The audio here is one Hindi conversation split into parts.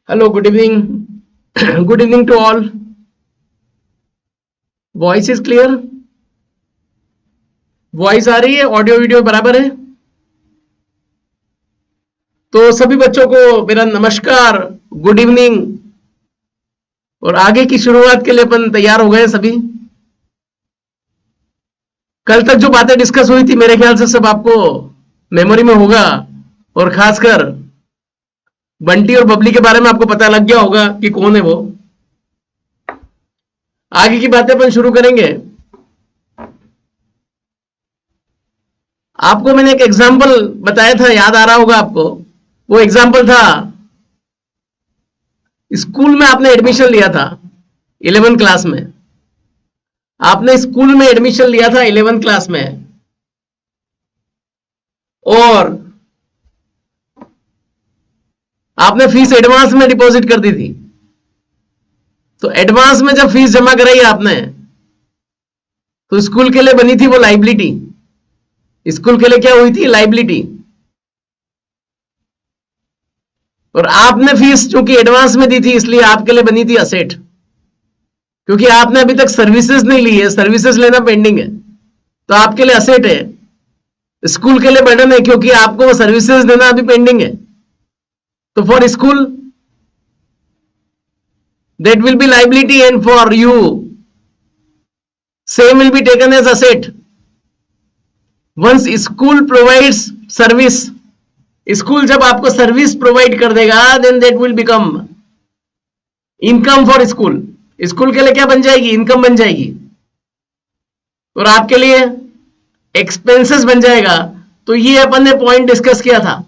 Hello, good evening. Good evening to all. Voice is clear? Voice आ रही है? ऑडियो वीडियो बराबर है? तो सभी बच्चों को मेरा नमस्कार, गुड इवनिंग। और आगे की शुरुआत के लिए अपन तैयार हो गए सभी। कल तक जो बातें डिस्कस हुई थी मेरे ख्याल से सब आपको मेमोरी में होगा, और खासकर बंटी और बबली के बारे में आपको पता लग गया होगा कि कौन है वो। आगे की बातें अपन शुरू करेंगे। आपको मैंने एक एग्जाम्पल बताया था, याद आ रहा होगा आपको। वो एग्जाम्पल था, स्कूल में आपने एडमिशन लिया था 11th क्लास में। आपने स्कूल में एडमिशन लिया था 11th क्लास में, और आपने फीस एडवांस में डिपॉजिट कर दी थी। तो एडवांस में जब फीस जमा कराई आपने, तो स्कूल के लिए बनी थी वो लाइबिलिटी। स्कूल के लिए क्या हुई थी? लाइबिलिटी। और आपने फीस चूंकि एडवांस में दी थी, इसलिए आपके लिए बनी थी असेट। क्योंकि आपने अभी तक सर्विसेज नहीं ली है, सर्विसेज लेना पेंडिंग है, तो आपके लिए असेट है। स्कूल के लिए बर्डन है, क्योंकि आपको वो सर्विसेज देना अभी पेंडिंग है। तो for school that will be liability, and for you same will be taken as asset. Once school provides service, school जब आपको सर्विस प्रोवाइड कर देगा, then that will become income for school. School के लिए क्या बन जाएगी? इनकम बन जाएगी, और आपके लिए एक्सपेंसेस बन जाएगा। तो ये अपन ने पॉइंट डिस्कस किया था,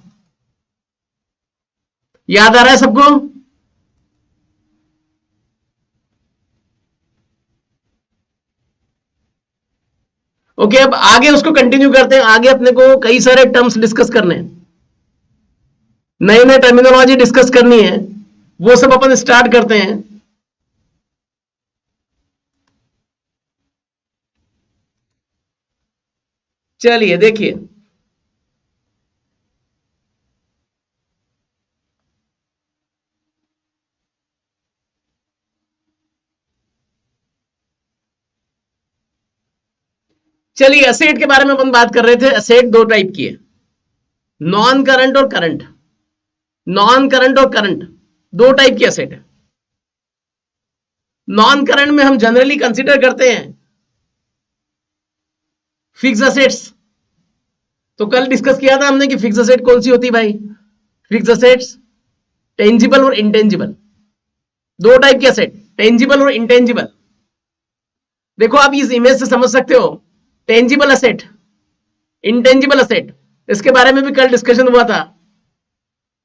याद आ रहा है सबको? ओके, अब आगे उसको कंटिन्यू करते हैं। आगे अपने को कई सारे टर्म्स डिस्कस करने हैं, नए नए टर्मिनोलॉजी डिस्कस करनी है, वो सब अपन स्टार्ट करते हैं। चलिए देखिए, चलिए असेट के बारे में अपन बात कर रहे थे। असेट दो टाइप की है, नॉन करंट और करंट। नॉन करंट और करंट दो टाइप की असेट है। नॉन करंट में हम जनरली कंसीडर करते हैं फिक्स असेट्स। तो कल डिस्कस किया था हमने कि फिक्स असेट कौन सी होती है भाई? फिक्स असेट्स टेंजिबल और इंटेंजिबल, दो टाइप की असेट, टेंजिबल और इंटेंजिबल। देखो आप इस इमेज से समझ सकते हो, टेंजिबल असेट, इंटेंजिबल असेट, इसके बारे में भी कल डिस्कशन हुआ था।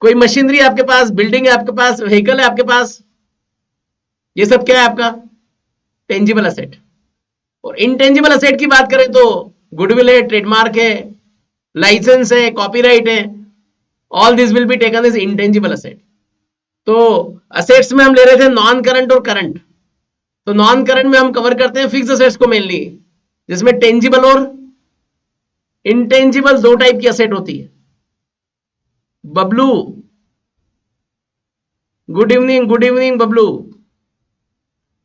कोई मशीनरी आपके पास, बिल्डिंग है आपके पास, व्हीकल है आपके पास, ये सब क्या है? आपका टेंजिबल असेट। और इंटेंजिबल असेट की बात करें तो गुडविल है, ट्रेडमार्क है, लाइसेंस है, कॉपीराइट है, all this will be taken as intangible asset. तो असेट्स में हम ले रहे थे नॉन करंट और करंट। तो नॉन करंट में हम कवर करते हैं फिक्स असेट्स को मेनली, जिसमें टेंजिबल और इंटेंजिबल दो टाइप की असेट होती है। Bablu, good evening Bablu.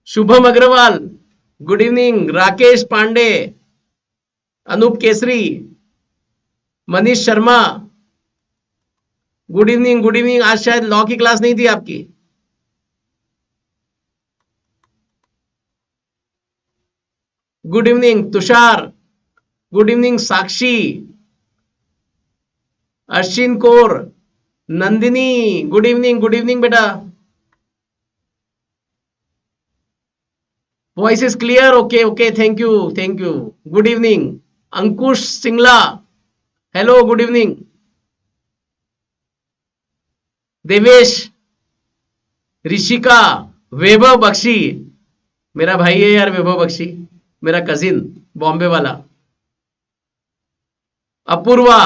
Shubham Agarwal, good evening. Rakesh Pandey, Anoop Kesari, Manish Sharma, good evening. आज शायद लॉ की क्लास नहीं थी आपकी। Good evening Tushar, good evening Sakshi, Ashwin Kaur, Nandini, good evening बेटा। Voice is clear? Okay, thank you. Good evening Ankush Singla, hello, good evening. Devesh, Rishika, Vaibhav Bakshi, मेरा भाई है यार वैभव बख्शी, मेरा कजिन बॉम्बे वाला। अपूर्वा,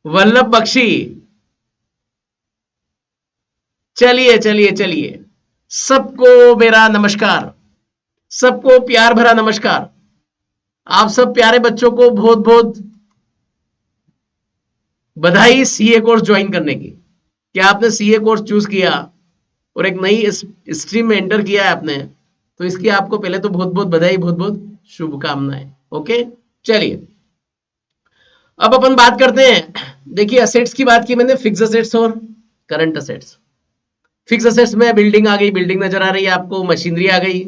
वल्लभ बख्शी। चलिए सबको मेरा नमस्कार, सबको प्यार भरा नमस्कार। आप सब प्यारे बच्चों को बहुत बहुत बधाई सीए कोर्स ज्वाइन करने की। क्या आपने सीए कोर्स चूज किया और एक नई स्ट्रीम में एंटर किया है आपने, तो इसकी आपको पहले तो बहुत बहुत बधाई, बहुत बहुत शुभकामनाएं। ओके, चलिए अब अपन बात करते हैं। देखिए असेट्स की बात की मैंने, फिक्स असेट्स और करंट असेट्स। फिक्स असेट्स में बिल्डिंग आ गई, बिल्डिंग नजर आ रही है आपको, मशीनरी आ गई,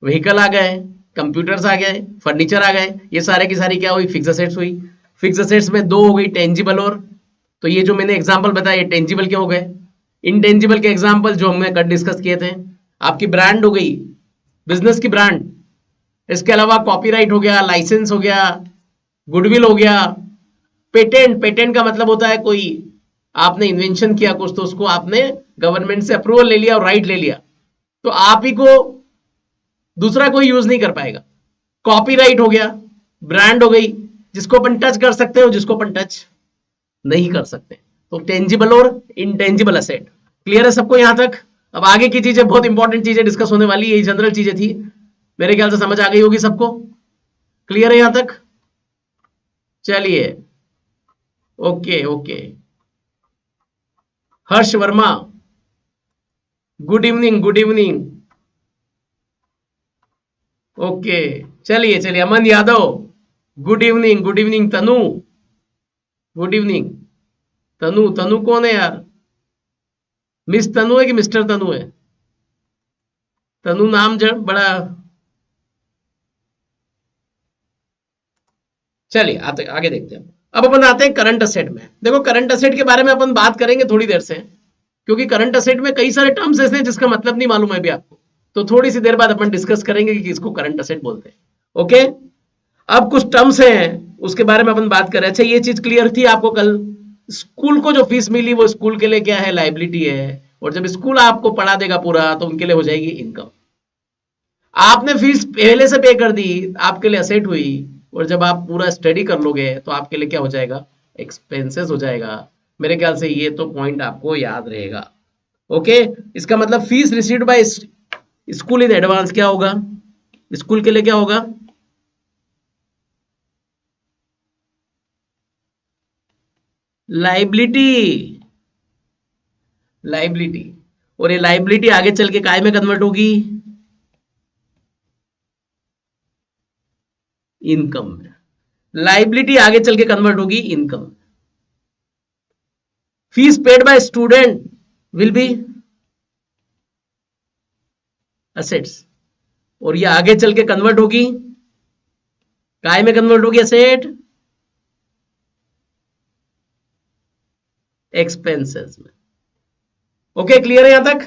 व्हीकल आ गए, कंप्यूटर्स आ गए, फर्नीचर आ गए, ये सारे की सारी क्या हुई, फिक्स असेट्स हुई। फिक्स असेट्स में दो हो गई, टेंजिबल और, तो ये जो मैंने एग्जांपल बताया ये टेंजिबल के हो गए। इनटेंजिबल के एग्जांपल जो हमने कल डिस्कस किए थे, आपकी ब्रांड हो गई, बिजनेस की ब्रांड, इसके अलावा कॉपीराइट हो गया, लाइसेंस हो गया, गुडविल हो गया, पेटेंट, पेटेंट का मतलब होता है कोई आपने इन्वेंशन किया कुछ, तो उसको आपने गवर्नमेंट से अप्रूवल ले लिया और राइट ले लिया, तो आप ही को दूसरा कोई यूज नहीं कर पाएगा। कॉपीराइट हो गया, ब्रांड हो गई, जिसको अपन टच कर सकते हो, जिसको अपन टच नहीं कर सकते। तो टेंजिबल और इनटेंजिबल असेट। क्लियर है सबको यहां तक? अब आगे की चीजें, बहुत इंपॉर्टेंट चीजें डिस्कस होने वाली, यही जनरल चीजें थी, मेरे ख्याल से समझ आ गई होगी सबको। क्लियर है यहां तक? चलिए, okay okay. Harsh Verma, good evening, good evening. Okay, चलिए चलिए। Aman Yadav, good evening, good evening. Tanu, good evening. Tanu, Tanu कौन है यार? मिस तनु है कि मिस्टर तनु है? तनु नाम जब बड़ा, चलिए आते आगे देखते हैं। अब अपन आते हैं करंट असेट में। देखो करंट असेट के बारे में अपन बात करेंगे थोड़ी देर से, क्योंकि करंट असेट में कई सारे टर्म्स ऐसे हैं जिसका मतलब नहीं मालूम है अभी आपको, तो थोड़ी सी देर बाद अपन डिस्कस करेंगे कि किसको करंट असेट बोलते हैं। ओके, अब कुछ टर्म्स हैं उसके बारे में अपन बात करें। अच्छा, ये चीज क्लियर थी आपको कल, स्कूल को जो फीस मिली वो स्कूल के लिए क्या है, लाइबिलिटी है, और जब स्कूल आपको पढ़ा देगा पूरा तो उनके लिए हो जाएगी इनकम। आपने फीस पहले से पे कर दी, आपके लिए असेट हुई, और जब आप पूरा स्टडी कर लोगे तो आपके लिए क्या हो जाएगा, एक्सपेंसेस हो जाएगा। मेरे ख्याल से ये तो पॉइंट आपको याद रहेगा। ओके, इसका मतलब fees received by school in advance क्या होगा, स्कूल के लिए क्या होगा, लाइबिलिटी, लाइबिलिटी। और ये लाइबिलिटी आगे चल के काय में कन्वर्ट होगी, इनकम में। लाइबिलिटी आगे चल के कन्वर्ट होगी income. Fees paid by student will be assets, और ये आगे चल के कन्वर्ट होगी काय में, कन्वर्ट होगी असेट, एक्सपेंसेस में। ओके, क्लियर है यहां तक?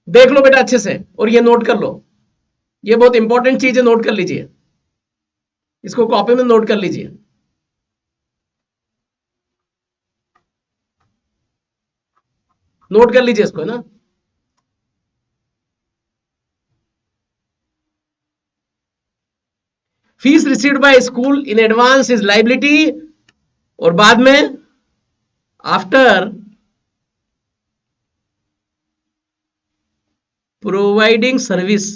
देख लो बेटा अच्छे से, और ये नोट कर लो, ये बहुत इंपॉर्टेंट चीज है, नोट कर लीजिए, इसको कॉपी में नोट कर लीजिए। नोट कर लीजिए इसको, है ना। Fees received by school in advance is liability, और बाद में आफ्टर प्रोवाइडिंग सर्विस,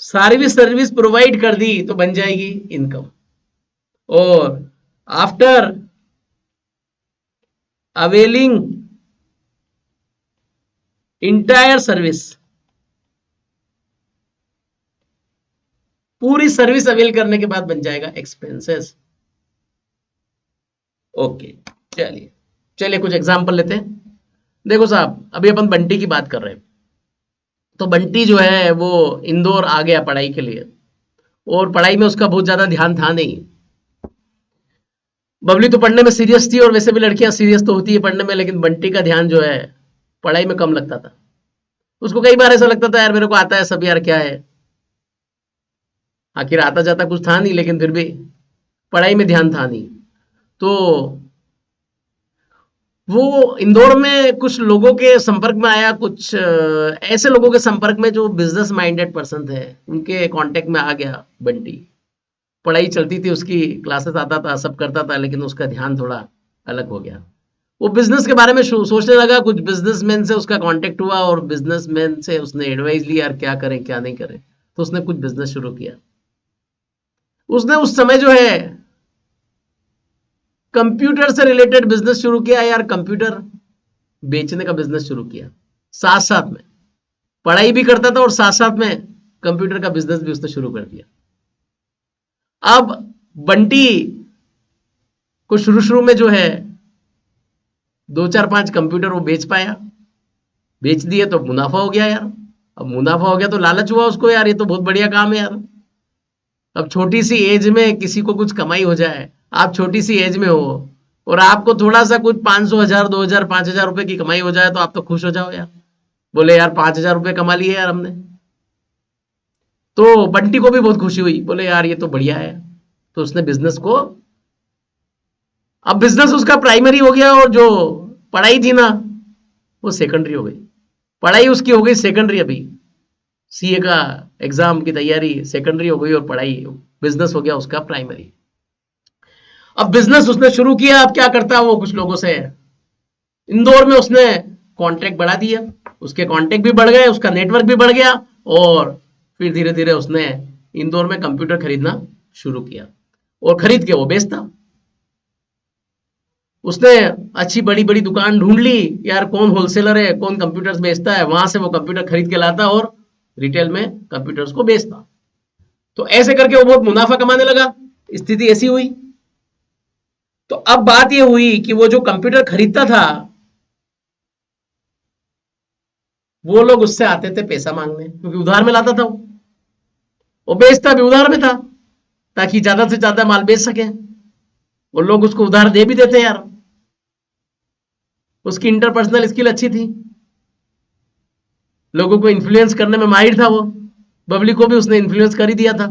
सारी सर्विस प्रोवाइड कर दी तो बन जाएगी इनकम, और आफ्टर अवेलिंग इंटायर सर्विस, पूरी सर्विस अवेल करने के बाद बन जाएगा एक्सपेंसेस। ओके, चलिए चलिए कुछ एग्जांपल लेते हैं। देखो साहब, अभी अपन बंटी की बात कर रहे हैं, तो बंटी जो है वो इंदौर आ गया पढ़ाई के लिए, और पढ़ाई में उसका बहुत ज्यादा ध्यान था नहीं। बबली तो पढ़ने में सीरियस थी, और वैसे भी लड़कियां सीरियस तो होती है पढ़ने में, लेकिन बंटी का ध्यान जो है पढ़ाई में कम लगता था। उसको कई बार ऐसा लगता था यार मेरे को आता है सब, यार क्या है, आखिर आता जाता कुछ था नहीं, लेकिन फिर भी पढ़ाई में ध्यान था नहीं। तो वो इंदौर में कुछ लोगों के संपर्क में आया, कुछ ऐसे लोगों के संपर्क में जो बिजनेस माइंडेड पर्सन थे, उनके कांटेक्ट में आ गया बंटी। पढ़ाई चलती थी उसकी, क्लासेस आता था, सब करता था, लेकिन उसका ध्यान थोड़ा अलग हो गया। वो बिजनेस के बारे में सोचने लगा, कुछ बिजनेसमैन से उसका कांटेक्ट हुआ, और बिजनेसमैन से उसने एडवाइस ली यार क्या करें क्या नहीं करें, तो उसने कुछ बिजनेस शुरू किया। उसने उस समय जो है कंप्यूटर से रिलेटेड बिजनेस शुरू किया यार, कंप्यूटर बेचने का बिजनेस शुरू किया, साथ साथ में पढ़ाई भी करता था और साथ साथ में कंप्यूटर का बिजनेस भी उसने शुरू कर दिया। अब बंटी को शुरू शुरू में जो है 2 4 5 कंप्यूटर वो बेच पाया, बेच दिए तो मुनाफा हो गया यार। अब मुनाफा हो गया तो लालच हुआ उसको यार, ये तो बहुत बढ़िया काम है यार। अब छोटी सी एज में किसी को कुछ कमाई हो जाए, आप छोटी सी एज में हो और आपको थोड़ा सा कुछ 500 हजार 2000 5000 रुपए की कमाई हो जाए तो आप तो खुश हो जाओ यार, बोले यार 5000 रुपए कमा लिए यार हमने। तो बंटी को भी बहुत खुशी हुई, बोले यार ये तो बढ़िया है। तो उसने बिजनेस को, अब बिजनेस उसका प्राइमरी हो गया और जो पढ़ाई थी ना वो सेकेंडरी हो गई। पढ़ाई उसकी हो गई सेकेंडरी, अभी सीए का एग्जाम की तैयारी सेकेंडरी हो गई और पढ़ाई, बिजनेस हो गया उसका प्राइमरी। अब बिजनेस उसने शुरू किया, अब क्या करता है वो कुछ लोगों से इंदौर में उसने कॉन्ट्रैक्ट बढ़ा दिया, उसके कॉन्टैक्ट भी बढ़ गए, उसका नेटवर्क भी बढ़ गया और फिर धीरे धीरे उसने इंदौर में कंप्यूटर खरीदना शुरू किया और खरीद के वो बेचता। उसने अच्छी बड़ी बड़ी दुकान ढूंढ ली यार, कौन होलसेलर है, कौन कंप्यूटर्स बेचता है, वहां से वो कंप्यूटर खरीद के लाता और रिटेल में कंप्यूटर्स को बेचता। तो ऐसे करके वो बहुत मुनाफा कमाने लगा, स्थिति ऐसी हुई। तो अब बात ये हुई कि वो जो कंप्यूटर खरीदता था वो लोग उससे आते थे पैसा मांगने, क्योंकि उधार में लाता था वो बेचता भी उधार में था ताकि ज्यादा से ज्यादा माल बेच सके। वो लोग उसको उधार दे भी देते यार, उसकी इंटरपर्सनल स्किल अच्छी थी, लोगों को इन्फ्लुएंस करने में माहिर था वो, बबली को भी उसने इन्फ्लुएंस कर ही दिया था।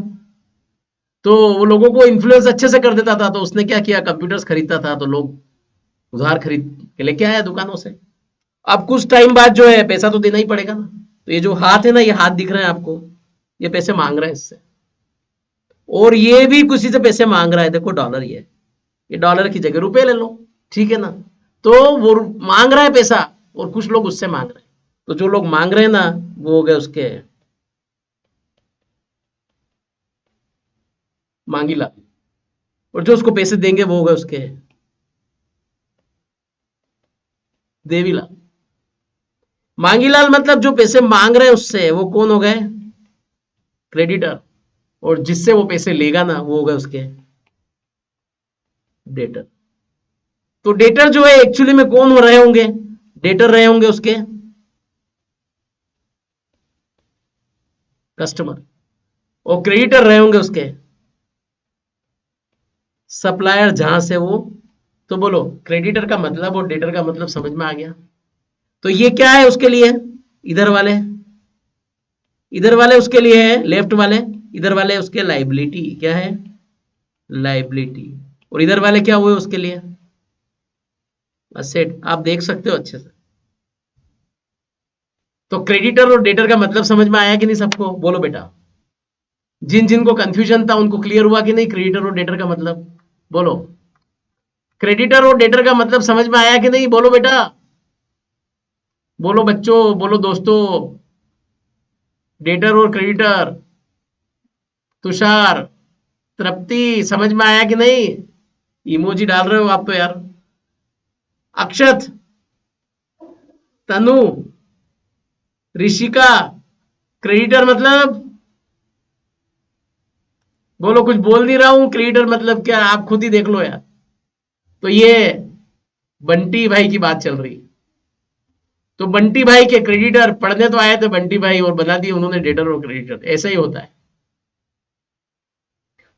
तो वो लोगों को इन्फ्लुएंस अच्छे से कर देता था। तो उसने क्या किया, कंप्यूटर्स खरीदता था तो लोग उधार खरीद के लेके आया दुकानों से। अब कुछ टाइम बाद जो है पैसा तो देना ही पड़ेगा ना, तो ये जो हाथ है ना, ये हाथ दिख रहे हैं आपको, ये पैसे मांग रहे हैं इससे, और ये भी किसी से पैसे मांग रहा है। देखो डॉलर, ये डॉलर की जगह रुपए ले लो, ठीक है ना। तो वो मांग रहा है पैसा और कुछ लोग उससे मांग रहे हैं। तो जो लोग मांग रहे हैं ना वो हो गए उसके मांगीला, और जो उसको पैसे देंगे वो हो गए उसके देवीला। मांगीलाल मतलब जो पैसे मांग रहे हैं उससे, वो कौन हो गए, क्रेडिटर, और जिससे वो पैसे लेगा ना वो हो गए उसके डेटर। तो डेटर जो है एक्चुअली में कौन हो रहे होंगे, डेटर रहे होंगे उसके कस्टमर, और क्रेडिटर रहे होंगे उसके सप्लायर, जहां से वो। तो बोलो क्रेडिटर का मतलब और डेटर का मतलब समझ में आ गया। तो ये क्या है उसके लिए, इधर वाले, इधर वाले उसके लिए है लेफ्ट वाले, इधर वाले उसके लाइबिलिटी, क्या है लाइबिलिटी, और इधर वाले क्या हुए उसके लिए असेट। आप देख सकते हो अच्छे से। तो क्रेडिटर और डेटर का मतलब समझ में आया कि नहीं सबको, बोलो बेटा। जिन जिन को कंफ्यूजन था उनको क्लियर हुआ कि नहीं, क्रेडिटर और डेटर का मतलब, बोलो। क्रेडिटर और डेटर का मतलब समझ में आया कि नहीं, बोलो बेटा, बोलो बच्चों, बोलो दोस्तों। डेटर और क्रेडिटर, तुषार, तृप्ति, समझ में आया कि नहीं। इमोजी डाल रहे हो आप तो यार। अक्षत, तनु, ऋषिका, क्रेडिटर मतलब, बोलो, कुछ बोल नहीं रहा हूं, क्रेडिटर मतलब क्या आप खुद ही देख लो यार। तो ये बंटी भाई की बात चल रही। तो बंटी भाई के क्रेडिटर पढ़ने तो आए थे बंटी भाई और बना दिए उन्होंने डेटर और क्रेडिटर, ऐसा ही होता है।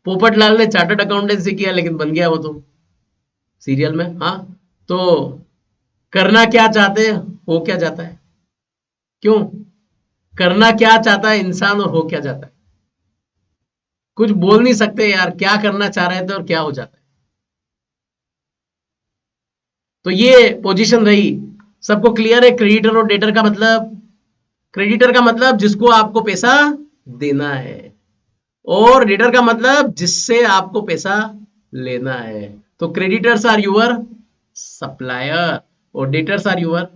पोपट लाल ने चार्टर्ड अकाउंटेंसी किया लेकिन बन गया वो तो सीरियल में। हाँ, तो करना क्या चाहते हैं हो क्या जाता है, क्यों, करना क्या चाहता है इंसान और हो क्या जाता है, कुछ बोल नहीं सकते यार, क्या करना चाह रहे थे और क्या हो जाता है। तो ये पोजीशन रही, सबको क्लियर है। क्रेडिटर और डेटर का मतलब, क्रेडिटर का मतलब जिसको आपको पैसा देना है, और डेटर का मतलब जिससे आपको पैसा लेना है। तो क्रेडिटर्स आर यूअर सप्लायर और डेटर्स आर यूअर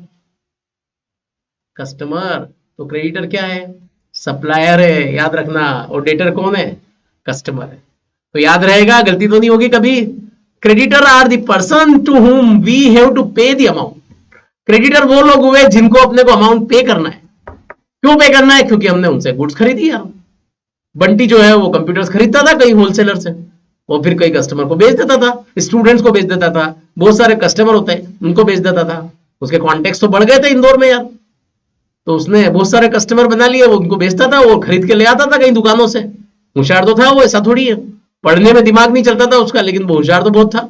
कस्टमर। तो क्रेडिटर क्या है, सप्लायर है, याद रखना, और डेटर कौन है, कस्टमर है। तो याद रहेगा, गलती तो नहीं होगी कभी। Creditor are the person to whom we have to pay the amount. Creditor वो लोग हुए जिनको अपने को अमाउंट पे करना है। क्यों पे करना है? क्योंकि हमने उनसे गुड्स खरीदी यार। बंटी जो है वो कंप्यूटर्स खरीदता था कई होलसेलर से, और फिर कई कस्टमर को बेच देता था, स्टूडेंट्स को बेच देता था, बहुत सारे कस्टमर होते हैं उनको बेच देता था। उसके कॉन्टेक्ट तो बढ़ गए थे इंदौर में यार, तो उसने बहुत सारे कस्टमर बना लिए, वो उनको बेचता था, वो खरीद के ले आता था कई दुकानों से। होशियार तो था वो, ऐसा थोड़ी है। पढ़ने में दिमाग नहीं चलता था उसका, लेकिन वो होशियार तो बहुत था।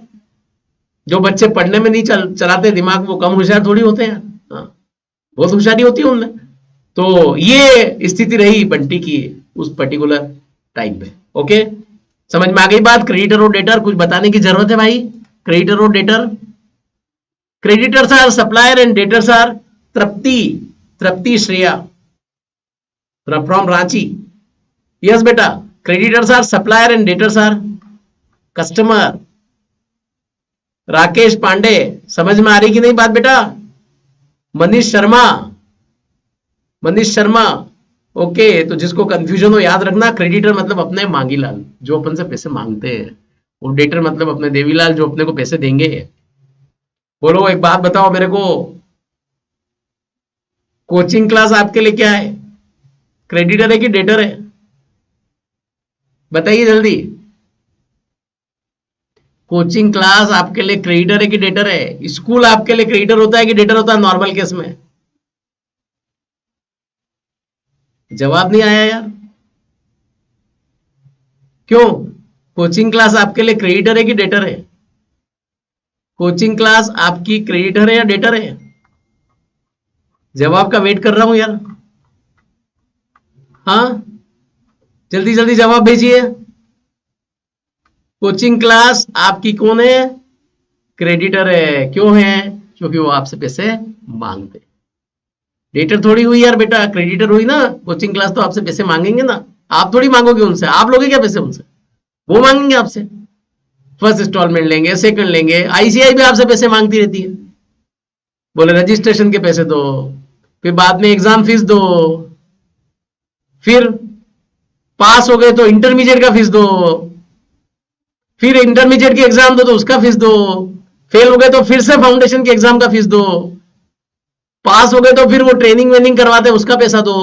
जो बच्चे पढ़ने में नहीं चलाते दिमाग, वो कम होशियार थोड़ी होते हैं। हाँ, बहुत होशियारी होती है उनमें। तो ये स्थिति रही बंटी की उस पर्टिकुलर टाइम पे। ओके, समझ में आ गई बात? क्रेडिटर और डेटर कुछ बताने की जरूरत है भाई? क्रेडिटर और debtor, creditors are supplier and debtors are Tripti, Tripti Shreya from Ranchi. Yes बेटा, creditors are supplier and debtors are customer. Rakesh Pandey, समझ में आ रही कि नहीं बात बेटा? मनीष शर्मा, मनीष शर्मा, ओके। तो जिसको कंफ्यूजन हो याद रखना, क्रेडिटर मतलब अपने मांगी लाल, जो अपन से पैसे मांगते हैं, और डेटर मतलब अपने देवीलाल, जो अपने को पैसे देंगे। बोलो एक बात बताओ मेरे को, कोचिंग क्लास आपके लिए क्या है? क्रेडिटर है कि डेटर है? बताइए जल्दी। कोचिंग क्लास आपके लिए क्रेडिटर है कि डेटर है? स्कूल आपके लिए क्रेडिटर होता है कि डेटर होता है नॉर्मल केस में? जवाब नहीं आया यार, क्यों? कोचिंग क्लास आपके लिए क्रेडिटर है कि डेटर है? कोचिंग क्लास आपकी क्रेडिटर है या डेटर है? जवाब का वेट कर रहा हूं यार। हाँ, जल्दी जल्दी जवाब भेजिए। कोचिंग क्लास आपकी कौन है? क्रेडिटर है। क्यों है? क्योंकि वो आपसे पैसे मांगते। डेटर थोड़ी हुई यार बेटा, क्रेडिटर हुई ना। कोचिंग क्लास तो आपसे पैसे मांगेंगे ना, आप थोड़ी मांगोगे उनसे। आप लोगे क्या पैसे उनसे? वो मांगेंगे आपसे। फर्स्ट इंस्टॉलमेंट लेंगे, सेकंड लेंगे। आईसीआई भी आपसे पैसे मांगती रहती है, बोले रजिस्ट्रेशन के पैसे दो, फिर बाद में एग्जाम फीस दो, फिर पास हो गए तो इंटरमीडिएट का फीस दो, फिर इंटरमीडिएट की एग्जाम दो तो उसका फीस दो, फेल हो गए तो फिर से फाउंडेशन के एग्जाम का फीस दो, पास हो गए तो फिर वो ट्रेनिंग वेनिंग करवाते हैं उसका पैसा दो।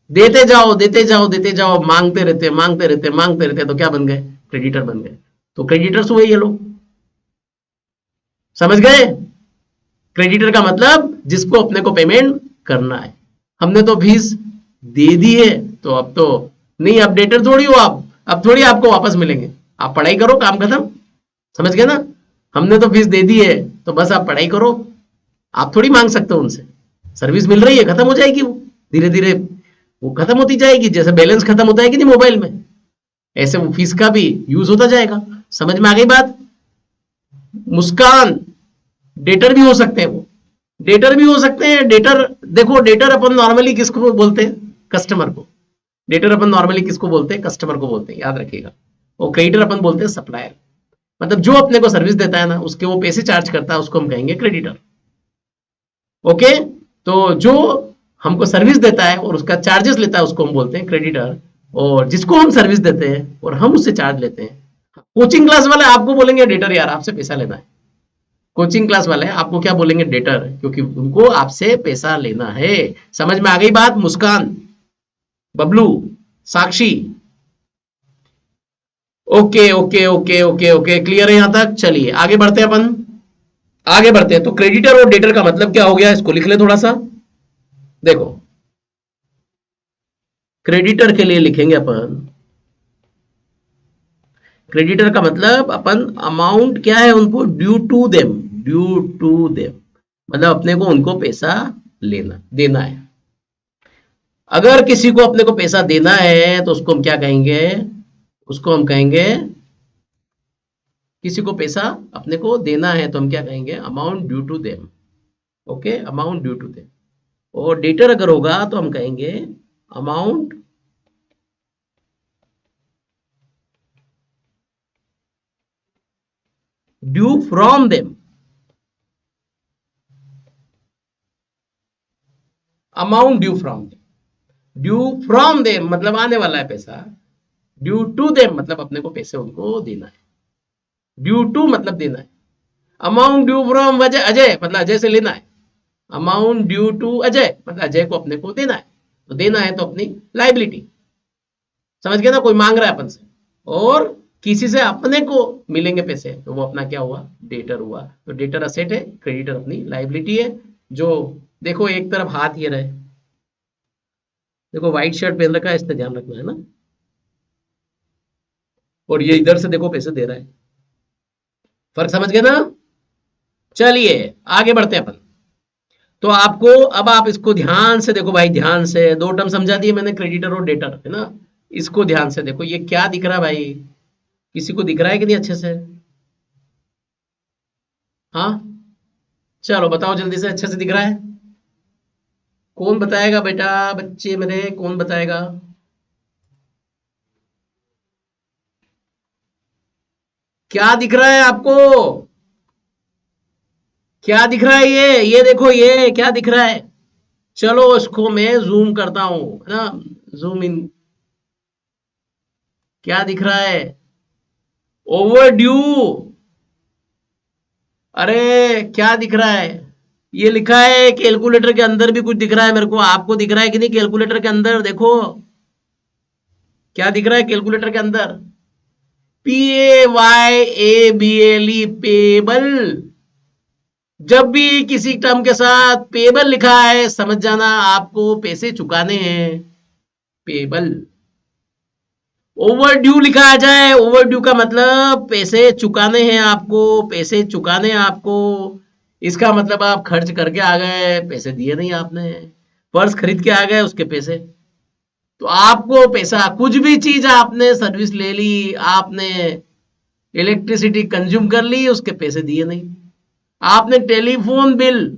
देते जाओ देते जाओ देते जाओ, मांगते रहते मांगते रहते मांगते रहते, तो क्या बन गए? क्रेडिटर बन गए। तो क्रेडिटर्स हुए ये लोग, समझ गए? क्रेडिटर का मतलब जिसको अपने को पेमेंट करना है। हमने तो फीस दे दी है, तो अब तो नहीं, अब डेटर थोड़ी हो आप, अब थोड़ी आपको वापस मिलेंगे। आप पढ़ाई करो, काम खत्म। समझ गए ना? हमने तो फीस दे दी है, तो बस आप पढ़ाई करो। आप थोड़ी मांग सकते हो उनसे, सर्विस मिल रही है, खत्म हो जाएगी वो धीरे धीरे, वो खत्म होती जाएगी। जैसे बैलेंस खत्म होता है कि नहीं मोबाइल में, ऐसे वो फीस का भी यूज होता जाएगा। समझ में आ गई बात? मुस्कान, डेटर भी हो सकते हैं वो, डेटर भी हो सकते हैं। डेटर देखो, डेटर अपन नॉर्मली किसको बोलते हैं? कस्टमर को। डेटर अपन नॉर्मली किसको बोलते हैं? कस्टमर को बोलते हैं, याद रखिएगा। और क्रेडिटर अपन बोलते हैं सप्लायर, मतलब जो अपने को सर्विस देता है ना, उसके वो पैसे चार्ज करता है, उसको हम कहेंगे क्रेडिटर। ओके, तो जो हमको सर्विस देता है और उसका चार्जेस लेता है, उसको हम बोलते हैं क्रेडिटर। और जिसको हम सर्विस देते हैं और हम उससे चार्ज लेते हैं, कोचिंग क्लास वाले आपको बोलेंगे डेटर, यार आपसे पैसा लेना है। कोचिंग क्लास वाले आपको क्या बोलेंगे? डेटर, क्योंकि उनको आपसे पैसा लेना है। समझ में आ गई बात? Muskan, Bablu, Sakshi, okay okay okay okay okay, clear है यहां तक? चलिए आगे बढ़ते हैं अपन, आगे बढ़ते हैं। तो क्रेडिटर और डेटर का मतलब क्या हो गया, इसको लिख ले थोड़ा सा। देखो, क्रेडिटर के लिए लिखेंगे अपन, क्रेडिटर का मतलब अपन अमाउंट क्या है उनको due to them, due to them मतलब अपने को उनको पैसा लेना देना है। अगर किसी को अपने को पैसा देना है तो उसको हम क्या कहेंगे? उसको हम कहेंगे, किसी को पैसा अपने को देना है तो हम क्या कहेंगे? Amount due to them. Okay, amount due to them. और डेटर अगर होगा तो हम कहेंगे amount due from them. Amount due from them, due from them मतलब आने वाला है पैसा, ड्यू टू देम मतलब अपने को पैसे उनको देना है, ड्यू टू मतलब देना है। अमाउंट ड्यू फ्रॉम अजय मतलब अजय से लेना है, अमाउंट ड्यू टू अजय मतलब अजय को अपने को देना है, तो देना है तो अपनी लाइबिलिटी, समझ गए ना, कोई मांग रहा है अपन से और किसी से अपने को मिलेंगे पैसे तो वो अपना क्या हुआ, डेटर हुआ। तो डेटर असेट है, क्रेडिटर अपनी लाइबिलिटी है। जो देखो एक तरफ हाथ ये रहे, देखो व्हाइट शर्ट पहन रखा है, इससे ध्यान रखना है ना, और ये इधर से देखो पैसे दे रहा है, फर्क समझ गए ना। चलिए आगे बढ़ते हैं अपन। तो आपको अब आप इसको ध्यान से देखो भाई, ध्यान से, दो टर्म समझा दिए मैंने, क्रेडिटर और डेटर, है ना। इसको ध्यान से देखो, ये क्या दिख रहा है भाई, किसी को दिख रहा है कि नहीं अच्छे से? हाँ चलो बताओ जल्दी से, अच्छे से दिख रहा है? कौन बताएगा बेटा, बच्चे मेरे कौन बताएगा? क्या दिख रहा है आपको, क्या दिख रहा है? ये देखो, ये क्या दिख रहा है? चलो इसको मैं जूम करता हूं, है ना, जूम इन। क्या दिख रहा है? Over due. अरे क्या दिख रहा है? ये लिखा है कैलकुलेटर के अंदर भी कुछ दिख रहा है मेरे को, आपको दिख रहा है कि नहीं? कैलकुलेटर के अंदर देखो क्या दिख रहा है कैलकुलेटर के अंदर, PAYABLE, पेबल। जब भी किसी टर्म के साथ पेबल लिखा है समझ जाना आपको पैसे चुकाने हैं, पेबल। ओवर ड्यू लिखा आ जाए, ओवर ड्यू का मतलब पैसे चुकाने हैं आपको, पैसे चुकाने हैं आपको। इसका मतलब आप खर्च करके आ गए, पैसे दिए नहीं आपने, पर्स खरीद के आ गए उसके पैसे, तो आपको पैसा, कुछ भी चीज आपने सर्विस ले ली, आपने इलेक्ट्रिसिटी कंज्यूम कर ली, उसके पैसे दिए नहीं। आपने टेलीफोन बिल,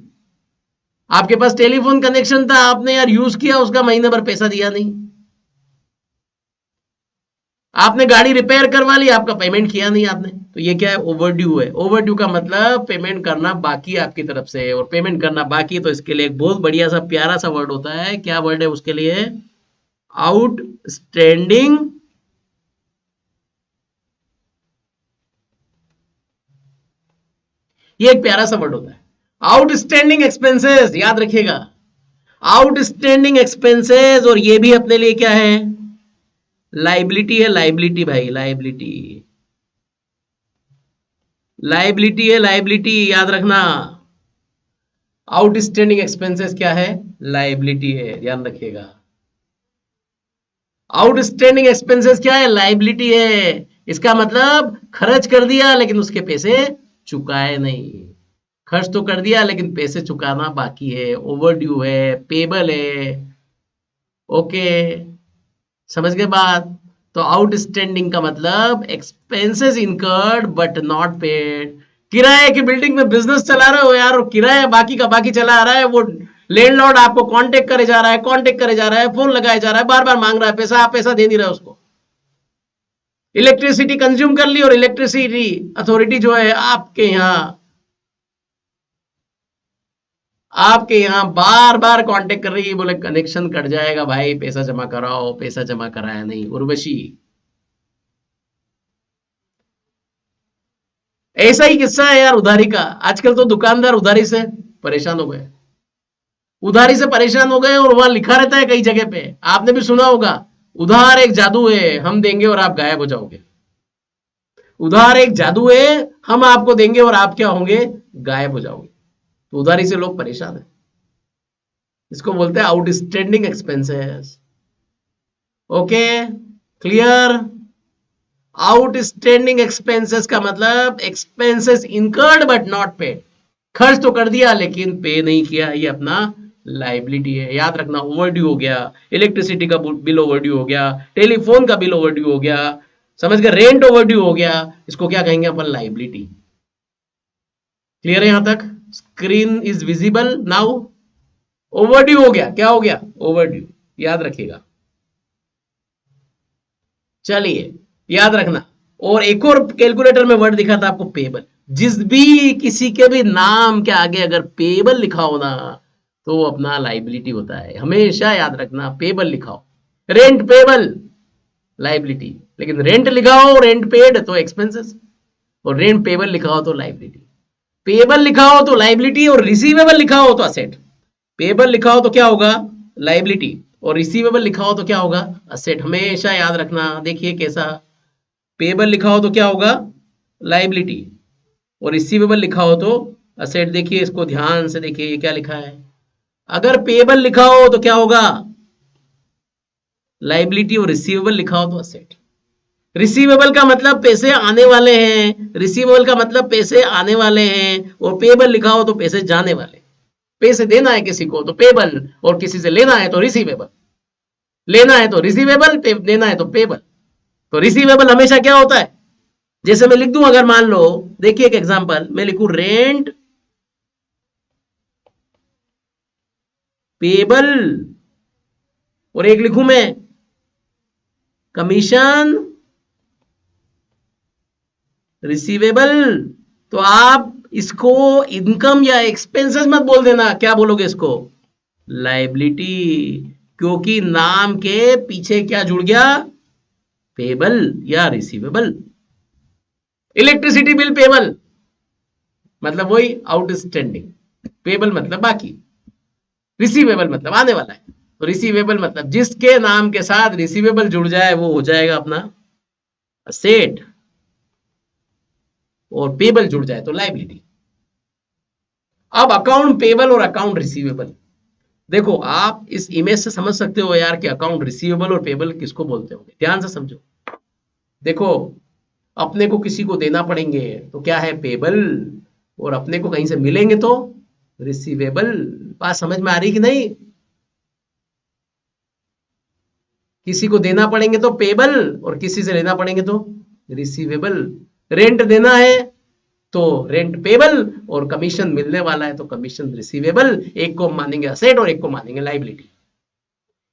आपके पास टेलीफोन कनेक्शन था, आपने यार यूज किया, उसका महीने भर पैसा दिया नहीं। आपने गाड़ी रिपेयर करवा ली, आपका पेमेंट किया नहीं आपने, तो ये क्या है, ओवरड्यू है। ओवरड्यू का मतलब पेमेंट करना बाकी है आपकी तरफ से, और पेमेंट करना बाकी, तो इसके लिए एक बहुत बढ़िया सा प्यारा सा वर्ड होता है, क्या वर्ड है उसके लिए? आउटस्टैंडिंग। ये एक प्यारा सा वर्ड होता है, आउटस्टैंडिंग एक्सपेंसेस, याद रखिएगा, आउटस्टैंडिंग एक्सपेंसेस। और ये भी अपने लिए क्या है, लाइबिलिटी है, लाइबिलिटी भाई, लाइबिलिटी, लाइबिलिटी है, लाइबिलिटी, याद रखना। आउटस्टैंडिंग एक्सपेंसेस क्या है, लाइबिलिटी है, ध्यान रखिएगा। आउटस्टैंडिंग एक्सपेंसेस क्या है, लाइबिलिटी है। इसका मतलब खर्च कर दिया लेकिन उसके पैसे चुकाए नहीं, खर्च तो कर दिया लेकिन पैसे चुकाना बाकी है, ओवरड्यू है, पेबल है। ओके, समझ गए बात? तो आउटस्टैंडिंग का मतलब expenses incurred but not paid. किराए की बिल्डिंग में बिजनेस चला रहे हो यार, और किराया बाकी का बाकी चला आ रहा है, वो लैंडलॉर्ड आपको कांटेक्ट करे जा रहा है, कांटेक्ट करे जा रहा है, फोन लगाया जा रहा है, बार बार मांग रहा है पैसा, आप पैसा दे नहीं रहे उसको। इलेक्ट्रिसिटी कंज्यूम कर ली, और इलेक्ट्रिसिटी अथॉरिटी जो है आपके यहाँ बार बार कांटेक्ट कर रही है, बोले कनेक्शन कट जाएगा भाई, पैसा जमा कराओ, पैसा जमा कराया नहीं। उर्वशी, ऐसा ही किस्सा है यार उधारी का। आजकल तो दुकानदार उधारी से परेशान हो गए, उधारी से परेशान हो गए, और वहां लिखा रहता है कई जगह पे, आपने भी सुना होगा, उधार एक जादू है, हम देंगे और आप गायब हो जाओगे। उधार एक जादू है, हम आपको देंगे और आप क्या होंगे, गायब हो जाओगे। तो उधारी से लोग परेशान है, इसको बोलते हैं outstanding expenses. Okay, clear? Outstanding expenses का मतलब expenses incurred but not paid, खर्च तो कर दिया लेकिन पे नहीं किया, ये अपना लाइबिलिटी है। याद रखना, ओवरड्यू हो गया, इलेक्ट्रिसिटी का बिल ओवरड्यू हो गया, टेलीफोन का बिल ओवरड्यू हो गया, समझ गए, रेंट ओवरड्यू हो गया, इसको क्या कहेंगे अपन, लाइबिलिटी। क्लियर है यहां तक? Screen is visible now. Overdue हो गया, क्या हो गया, ओवरड्यू, याद रखिएगा। चलिए याद रखना, और एक और कैलकुलेटर में वर्ड दिखा था आपको, पेबल। जिस भी किसी के भी नाम के आगे अगर पेबल लिखा हो ना, तो वो अपना लाइबिलिटी होता है, हमेशा याद रखना, पेबल लिखा हो, रेंट पेबल, लाइबिलिटी। लेकिन रेंट लिखा हो रेंट पेड तो एक्सपेंसेस, और रेंट पेबल लिखा हो तो लाइबिलिटी। पेबल लिखा हो तो लाइबिलिटी और रिसीवेबल लिखा हो तो असेट। पेबल लिखा हो तो क्या होगा, लाइबिलिटी, और रिसीवेबल लिखा हो तो क्या होगा, असेट। हमेशा याद रखना। देखिए कैसा, पेबल लिखा हो तो क्या होगा, लाइबिलिटी, और रिसीवेबल लिखा हो तो असेट। देखिए इसको ध्यान से देखिए, ये क्या लिखा है। अगर पेबल लिखा हो तो क्या होगा, लाइबिलिटी, और रिसीवेबल लिखा हो तो असेट। रिसीवेबल का मतलब पैसे आने वाले हैं, रिसीवेबल का मतलब पैसे आने वाले हैं, और पेबल लिखा हो तो पैसे जाने वाले। पैसे देना है किसी को तो पेबल, और किसी से लेना है तो रिसीवेबल। लेना है तो रिसीवेबल, देना है तो पेबल। तो रिसीवेबल हमेशा क्या होता है, जैसे मैं लिख दूं, अगर मान लो, देखिए एक एग्जांपल, मैं लिखूं रेंट पेबल, और एक लिखूं मैं कमीशन रिसीवेबल, तो आप इसको इनकम या एक्सपेंसेस मत बोल देना, क्या बोलोगे इसको, लाइबिलिटी, क्योंकि नाम के पीछे क्या जुड़ गया, पेबल या रिसीवेबल। इलेक्ट्रिसिटी बिल पेबल मतलब वही आउटस्टैंडिंग, पेबल मतलब बाकी, रिसीवेबल मतलब आने वाला है। तो रिसीवेबल मतलब जिसके नाम के साथ रिसीवेबल जुड़ जाए वो हो जाएगा अपना असेट, और पेबल जुड़ जाए तो लाइबिलिटी। अब अकाउंट पेबल और अकाउंट रिसीवेबल, देखो आप इस इमेज से समझ सकते हो यार कि अकाउंट रिसीवेबल और पेबल किसको बोलते होंगे। ध्यान से समझो। देखो, अपने को किसी को देना पड़ेंगे तो क्या है, पेबल, और अपने को कहीं से मिलेंगे तो रिसीवेबल। बात समझ में आ रही कि नहीं। किसी को देना पड़ेंगे तो पेबल, और किसी से लेना पड़ेंगे तो रिसीवेबल। रेंट देना है तो रेंट पेबल, और कमीशन मिलने वाला है तो कमीशन रिसीवेबल। एक को मानेंगे असेट और एक को मानेंगे लाइबिलिटी।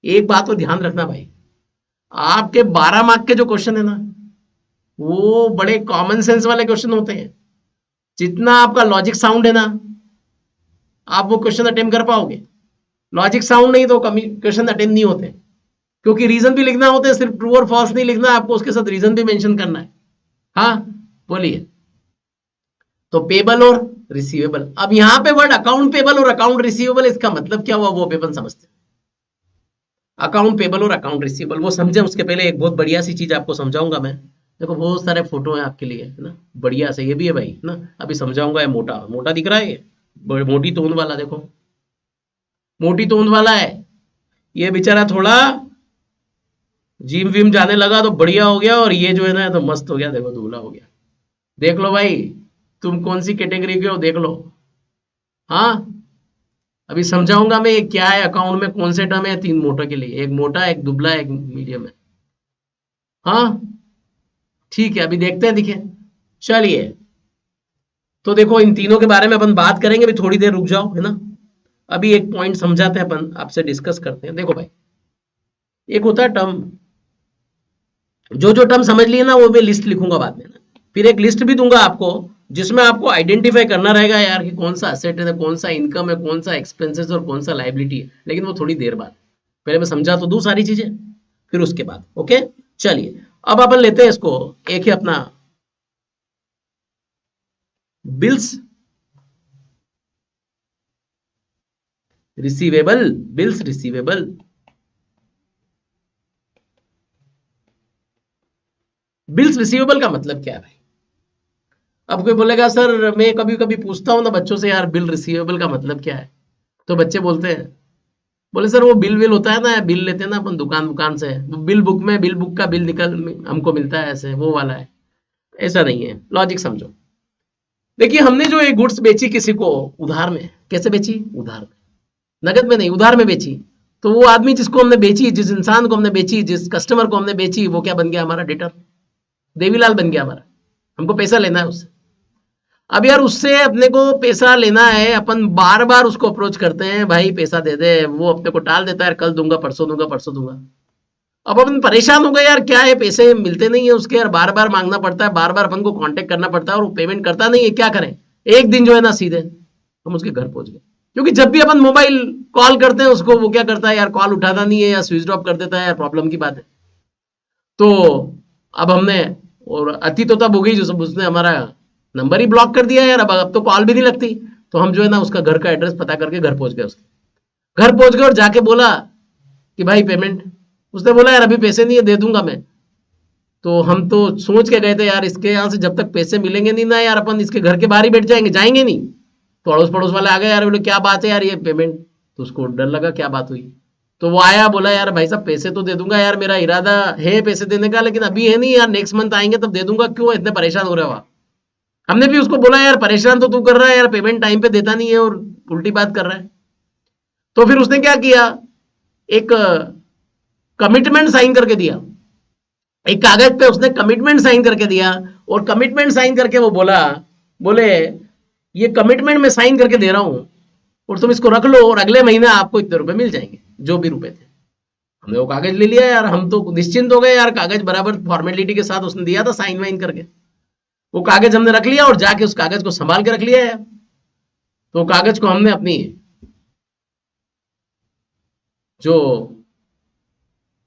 एक बात तो ध्यान रखना भाई, आपके 12 मार्क के जो क्वेश्चन है ना, वो बड़े कॉमन सेंस वाले क्वेश्चन होते हैं। जितना आपका लॉजिक साउंड है ना, आप वो क्वेश्चन अटेम्प्ट कर पाओगे। लॉजिक साउंड नहीं तो क्वेश्चन अटेम्प्ट नहीं होते, क्योंकि रीजन भी लिखना होता है, सिर्फ ट्रू और फॉल्स नहीं लिखना, आपको उसके साथ रीजन भी मेंशन करना है। हाँ बोलिए। तो पेबल और रिसीवेबल। अब यहां पे वर्ड अकाउंट पेबल और अकाउंट रिसीवेबल, इसका मतलब क्या हुआ वो पेपर समझते हैं। अकाउंट पेबल और अकाउंट रिसीवेबल वो समझे, उसके पहले एक बहुत बढ़िया सी चीज आपको समझाऊंगा मैं। देखो बहुत सारे फोटो हैं आपके लिए, है ना, बढ़िया से, ये भी है भाई, है ना। अभी समझाऊंगा। ये मोटा मोटा दिख रहा है, ये मोटी तोंद वाला, देखो मोटी तोंद वाला है। ये बेचारा थोड़ा जिम विम जाने लगा तो बढ़िया हो गया, और ये जो है ना तो मस्त हो गया, देखो दूल्हा हो गया। देख लो भाई, तुम कौन सी कैटेगरी के हो, देख लो। हाँ, अभी समझाऊंगा मैं क्या है अकाउंट में, कौन से टर्म है 3 मोटो के लिए, एक मोटा, एक दुबला, एक मीडियम है। हाँ ठीक है, अभी देखते हैं, दिखे। चलिए, तो देखो इन तीनों के बारे में अपन बात करेंगे, अभी थोड़ी देर रुक जाओ, है ना। अभी एक पॉइंट समझाते हैं अपन, आपसे डिस्कस करते हैं। देखो भाई, एक होता है टर्म, जो जो टर्म समझ लिए ना वो मैं लिस्ट लिखूंगा बाद में ना, फिर एक लिस्ट भी दूंगा आपको, जिसमें आपको आइडेंटिफाई करना रहेगा यार कि कौन सा असेट है, कौन सा इनकम है, कौन सा एक्सपेंसेस और कौन सा लाइबिलिटी है। लेकिन वो थोड़ी देर बाद, पहले मैं समझा तो दूं सारी चीजें, फिर उसके बाद। ओके चलिए, अब अपन लेते हैं इसको, एक ही अपना bills receivable. Bills receivable, bills receivable का मतलब क्या है भाई। अब कोई बोलेगा सर, मैं कभी कभी पूछता हूं ना बच्चों से, यार बिल रिसीवेबल का मतलब क्या है। तो बच्चे बोलते हैं, बोले सर वो बिल विल होता है ना, बिल लेते हैं ना अपन दुकान दुकान से, वो बिल बुक में बिल बुक का बिल निकल हमको मिलता है, ऐसे वो वाला है। ऐसा नहीं है, लॉजिक समझो। देखिए, हमने जो एक गुड्स बेची किसी को उधार में, कैसे बेची, उधार में, नगद में नहीं, उधार में बेची। तो वो आदमी जिसको हमने बेची, जिस इंसान को हमने बेची, जिस कस्टमर को हमने बेची, वो क्या बन गया, हमारा डेटर, देवीलाल बन गया हमारा। हमको पैसा लेना है उससे। अब यार उससे अपने को पैसा लेना है, अपन बार बार उसको अप्रोच करते हैं, भाई पैसा दे दे, वो अपने को टाल देता है, कल दूंगा, परसों दूंगा, परसों दूंगा। अब अपन परेशान हो गए यार, क्या है, पैसे मिलते नहीं है उसके, यार बार बार मांगना पड़ता है, बार बार अपन को कांटेक्ट करना पड़ता है, और वो पेमेंट करता नहीं है, क्या करें। एक दिन जो है ना सीधे हम उसके घर पहुंच गए, क्योंकि जब भी अपन मोबाइल कॉल करते हैं उसको, वो क्या करता है यार, कॉल उठाता नहीं है या स्विच ऑफ कर देता है, यार प्रॉब्लम की बात है। तो अब हमने, और अति तो तब हो गई जो सब उसने हमारा नंबर ही ब्लॉक कर दिया यार, अब तो कॉल भी नहीं लगती। तो हम जो है ना उसका घर का एड्रेस पता करके घर पहुंच गए, उसके घर पहुंच गए और जाके बोला कि भाई पेमेंट। उसने बोला यार अभी पैसे नहीं है, दे दूंगा मैं। तो हम तो सोच के गए थे यार इसके यहाँ से जब तक पैसे मिलेंगे नहीं ना यार अपन इसके घर के बाहर ही बैठ जाएंगे, जाएंगे नहीं। तो अड़ोस पड़ोस वाले आ गए यार, बोले क्या बात है यार ये पेमेंट। तो उसको डर लगा क्या बात हुई। तो वो आया, बोला यार भाई साहब पैसे तो दे दूंगा यार, मेरा इरादा है पैसे देने का, लेकिन अभी है नहीं यार, नेक्स्ट मंथ आएंगे तब दे दूंगा, क्यों इतने परेशान हो रहे हो आप। हमने भी उसको बोला यार परेशान तो तू कर रहा है यार, पेमेंट टाइम पे देता नहीं है और उल्टी बात कर रहा है। तो फिर उसने क्या किया, एक कमिटमेंट साइन करके दिया, एक कागज पे उसने कमिटमेंट साइन करके दिया। और कमिटमेंट साइन करके वो बोले ये कमिटमेंट मैं साइन करके दे रहा हूं और तुम इसको रख लो और अगले महीने आपको इतने रुपए मिल जाएंगे, जो भी रुपए थे। हमने वो कागज ले लिया यार, हम तो निश्चिंत हो गए यार, कागज बराबर फॉर्मेलिटी के साथ उसने दिया था साइन वाइन करके। वो कागज हमने रख लिया और जाके उस कागज को संभाल के रख लिया यार। तो कागज को हमने अपनी जो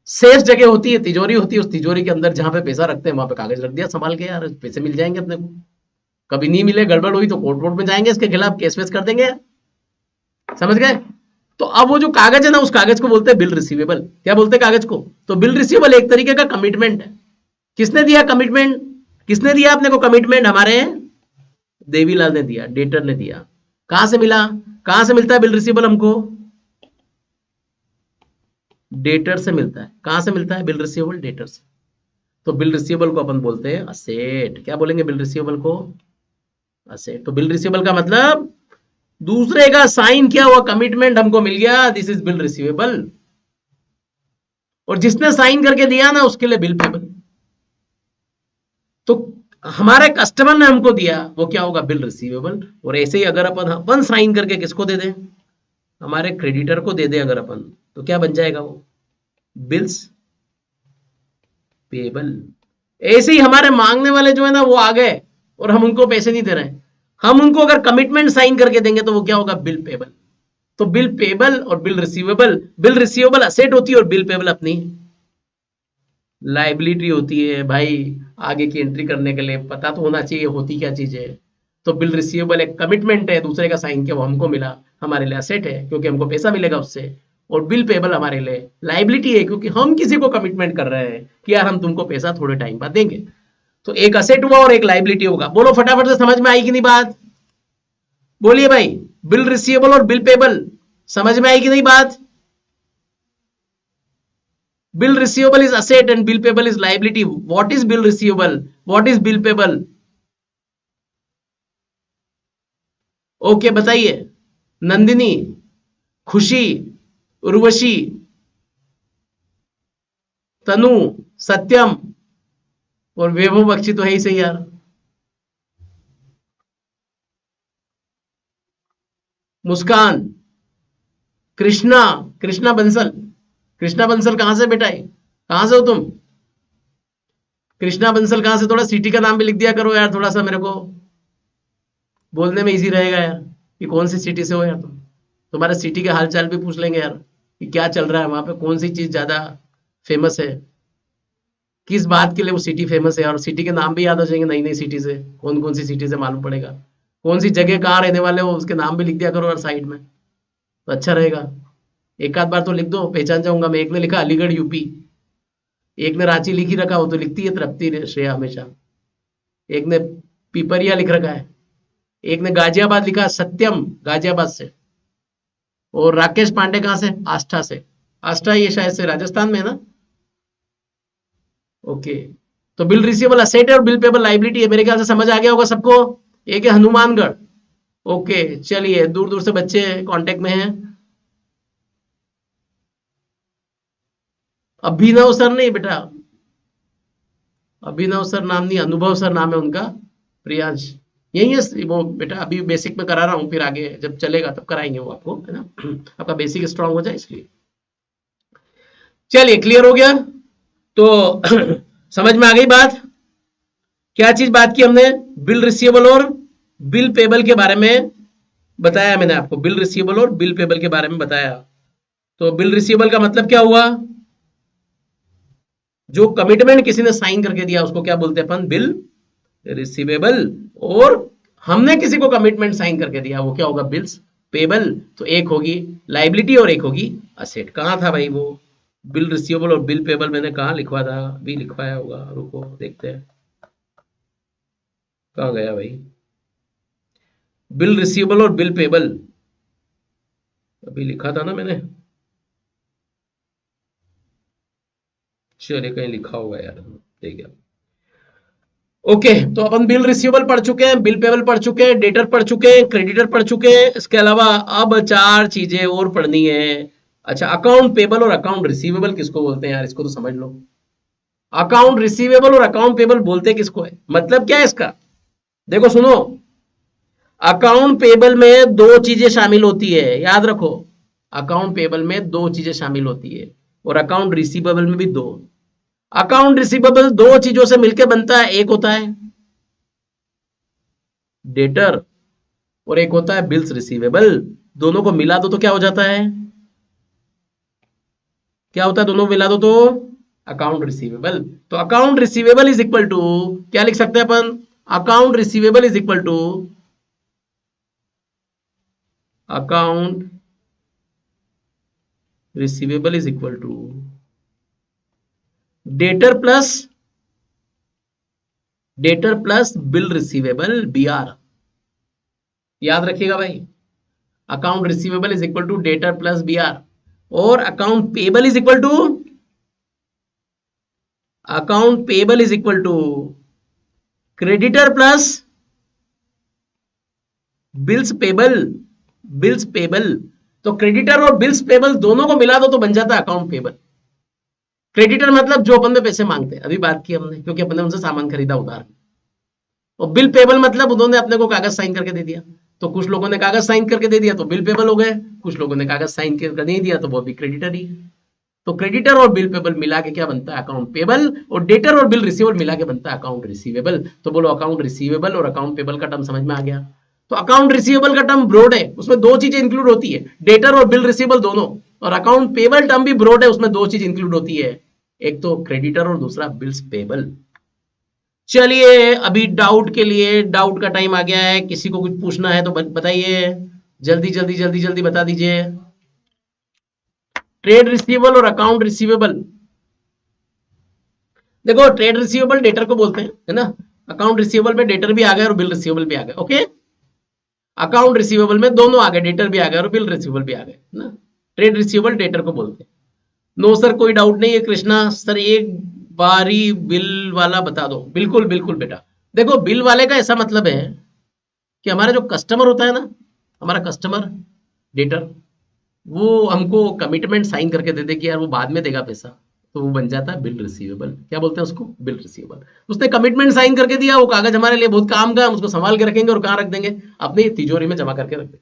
सेफ जगह होती है, तिजोरी होती है, उस तिजोरी के अंदर जहां पे पैसा रखते हैं वहां पे कागज रख दिया संभाल के यार, पैसे मिल जाएंगे अपने को। कभी नहीं मिले, गड़बड़ हुई तो कोर्ट वोर्ट में जाएंगे, इसके खिलाफ केस वेस कर देंगे, समझ गए। तो अब वो जो कागज है ना, उस कागज को बोलते हैं बिल रिसीवेबल। क्या बोलते हैं कागज को? तो बिल रिसीवेबल एक तरीके का कमिटमेंट है। किसने दिया कमिटमेंट? किसने दिया अपने को कमिटमेंट? हमारे देवीलाल ने दिया, डेटर ने दिया। कहां से मिला, कहां से मिलता है बिल रिसीवेबल हमको? डेटर से मिलता है। कहां से मिलता है बिल रिसीवेबल? डेटर से। तो बिल रिसीवेबल को अपन बोलते हैं असेट। क्या बोलेंगे बिल रिसीवेबल को? असेट। तो बिल रिसीवेबल का मतलब दूसरे का साइन किया हुआ कमिटमेंट हमको मिल गया, दिस इज बिल रिसीवेबल। और जिसने साइन करके दिया ना उसके लिए बिल पेबल। तो हमारे कस्टमर ने हमको दिया, वो क्या होगा? Bill receivable. और ऐसे ही अगर अपन साइन करके किसको दे दें? हमारे क्रेडिटर को दे दें अगर अपन, तो क्या बन जाएगा वो? Bills payable. ऐसे ही हमारे मांगने वाले जो है ना वो आ गए और हम उनको पैसे नहीं दे रहे हैं, हम उनको अगर कमिटमेंट साइन करके देंगे तो वो क्या होगा? Bill payable. तो बिल पेबल और बिल रिसीवेबल असेट होती है और बिल पेबल अपनी लाइबिलिटी होती है। भाई आगे की एंट्री करने के लिए पता तो होना चाहिए होती क्या चीज है। तो बिल रिसीवेबल एक कमिटमेंट है, दूसरे का साइन किया वो हमको मिला, हमारे लिए असेट है क्योंकि हमको पैसा मिलेगा उससे। और बिल पेबल हमारे लिए लाइबिलिटी है क्योंकि हम किसी को कमिटमेंट कर रहे हैं कि यार हम तुमको पैसा थोड़े टाइम बाद देंगे। तो एक असेट हुआ और एक लाइबिलिटी होगा। बोलो फटाफट से, समझ में आई कि नहीं बात? बोलिए भाई, बिल रिसीवेबल और बिल पेबल समझ में आई कि नहीं बात? Bill receivable is asset and bill payable is liability. What is bill receivable? What is bill payable? Okay बताइए। नंदिनी, खुशी, उर्वशी, तनु, सत्यम और वैभव बख्शी तो है ही सही यार। मुस्कान, कृष्णा, कृष्णा बंसल। कृष्णा बंसल कहां से बेटा है? कहां से हो तुम? कृष्णा बंसल कहां से? थोड़ा सिटी का नाम भी लिख दिया करो यार, थोड़ा सा मेरे को बोलने में इजी रहेगा यार कि कौन सी सिटी से हो यार तुम। तुम्हारे सिटी के हालचाल भी पूछ लेंगे यार कि क्या चल रहा है वहां पे, कौन सी चीज ज्यादा फेमस है, किस बात के लिए वो सिटी फेमस है। और सिटी के नाम भी याद हो जाएंगे नई नई सिटी से, कौन कौन सी सिटी से मालूम पड़ेगा। कौन सी जगह कहाँ रहने वाले हो उसके नाम भी लिख दिया करो यार साइड में, तो अच्छा रहेगा। एक आध बार तो लिख दो, पहचान जाऊंगा मैं। एक ने लिखा अलीगढ़ यूपी, एक ने रांची लिख ही रखा, हो तो लिखती है तृप्ति श्रेया हमेशा। एक ने पिपरिया लिख रखा है, एक ने गाजियाबाद लिखा, सत्यम गाजियाबाद से। और राकेश पांडे कहां से? आष्टा से। आष्टा ये शायद से राजस्थान में है ना। ओके, तो बिल रिसीवेबल असेट है और बिल पेबल लाइबिलिटी है। मेरे ख्याल से समझ आ गया होगा सबको। एक है हनुमानगढ़। ओके चलिए, दूर दूर से बच्चे कांटेक्ट में हैं। अभिनव सर नहीं बेटा, अभिनव सर नाम नहीं, अनुभव सर नाम है उनका। प्रियांश यही है वो बेटा, अभी बेसिक में करा रहा हूं, फिर आगे जब चलेगा तब कराएंगे वो आपको, है ना। आपका बेसिक स्ट्रांग हो जाए इसलिए। चलिए क्लियर हो गया तो समझ में आ गई बात। क्या चीज बात की हमने? बिल रिसीवेबल और बिल पेबल के बारे में बताया मैंने आपको। बिल रिसीवेबल और बिल पेबल के बारे में बताया। तो बिल रिसीवेबल का मतलब क्या हुआ? जो कमिटमेंट किसी ने साइन करके दिया उसको क्या बोलते हैं अपन? Bill receivable. और हमने किसी को कमिटमेंट साइन करके दिया वो क्या होगा? Bills payable. तो एक होगी लाइबिलिटी और एक होगी असेट। कहाँ था भाई वो बिल रिसीवेबल और बिल पेबल? मैंने कहाँ लिखवा था? भी लिखवाया होगा, रुको देखते हैं कहाँ गया भाई। बिल रिसीवेबल और बिल पेबल अभी लिखा था ना मैंने, चलिए कहीं लिखा होगा यार, ठीक है। ओके, तो अपन बिल रिसीवेबल पढ़ चुके हैं, बिल पेबल पढ़ चुके हैं, डेटर पढ़ चुके हैं, क्रेडिटर पढ़ चुके हैं। इसके अलावा अब चार चीजें और पढ़नी है। अच्छा, अकाउंट पेबल और अकाउंट रिसीवेबल किसको बोलते हैं यार? इसको तो समझ लो। अकाउंट रिसीवेबल और अकाउंट पेबल बोलते किसको है? मतलब क्या है इसका? देखो सुनो, अकाउंट पेबल में दो चीजें शामिल होती है, याद रखो। अकाउंट पेबल में दो चीजें शामिल होती है और अकाउंट रिसीवेबल में भी दो। अकाउंट रिसीवेबल दो चीजों से मिलकर बनता है, एक होता है डेटर और एक होता है बिल्स रिसीवेबल। दोनों को मिला दो तो क्या हो जाता है? क्या होता है दोनों को मिला दो तो? Account receivable. तो account receivable is equal to क्या लिख सकते हैं अपन? Account receivable is equal to account receivable is equal to debtor plus bill receivable BR. याद रखिएगा भाई, account receivable is equal to debtor plus BR और account payable is equal to creditor plus bills payable. तो क्रेडिटर और बिल्स पेबल दोनों को मिला दो तो बन जाता है अकाउंट पेबल। क्रेडिटर मतलब जो अपन ने पैसे मांगते हैं, अभी बात की हमने, क्योंकि अपन ने उनसे सामान खरीदा उधार। और बिल पेबल मतलब उन्होंने अपने को कागज साइन करके दे दिया। तो कुछ लोगों ने कागज साइन करके दे दिया तो बिल पेबल हो गए, कुछ लोगों ने कागज साइन करके नहीं दिया तो वो भी क्रेडिटर ही। तो क्रेडिटर और बिल पेबल मिला के क्या बनता है? Account payable. और डेटर और बिल रिसीवेबल मिला के बनता है अकाउंट रिसीवेबल। तो बोलो अकाउंट रिसीवेबल और अकाउंट पेबल का टर्म समझ में आ गया? तो अकाउंट रिसीवेबल का टर्म ब्रॉड है, उसमें दो चीजें इंक्लूड होती है, डेटर और बिल रिसीवेबल दोनों। और अकाउंट पेबल टर्म भी ब्रॉड है, उसमें दो चीज इंक्लूड होती है, एक तो क्रेडिटर और दूसरा बिल्स पेबल। चलिए अभी डाउट के लिए, डाउट का टाइम आ गया है। किसी को कुछ पूछना है तो बताइए, जल्दी जल्दी जल्दी जल्दी बता दीजिए। ट्रेड रिसीवेबल और अकाउंट रिसीवेबल, देखो ट्रेड रिसीवेबल डेटर को बोलते हैं, है ना। अकाउंट रिसीवेबल में डेटर भी आ गया और बिल रिसीवेबल भी आ गया। ओके, अकाउंट रिसीवेबल में दोनों आ गए, डेटर भी आ गया और बिल रिसीवेबल भी आ गए ना। ट्रेड रिसीवेबल डेटर को बोलते हैं। नो सर कोई डाउट नहीं है कृष्णा सर, एक बारी बिल वाला बता दो। बिल्कुल बिल्कुल बेटा, देखो बिल वाले का ऐसा मतलब है कि हमारा जो कस्टमर होता है ना, हमारा कस्टमर डेटर, वो हमको कमिटमेंट साइन करके दे दे कि यार वो बाद में देगा पैसा, तो वो बन जाता है बिल रिसीवेबल। क्या बोलते हैं उसको? Bill receivable. उसने कमिटमेंट साइन करके दिया, वो कागज हमारे लिए बहुत काम का, हम उसको संभाल के रखेंगे और कहाँ रख देंगे? अपनी तिजोरी में जमा करके रख देंगे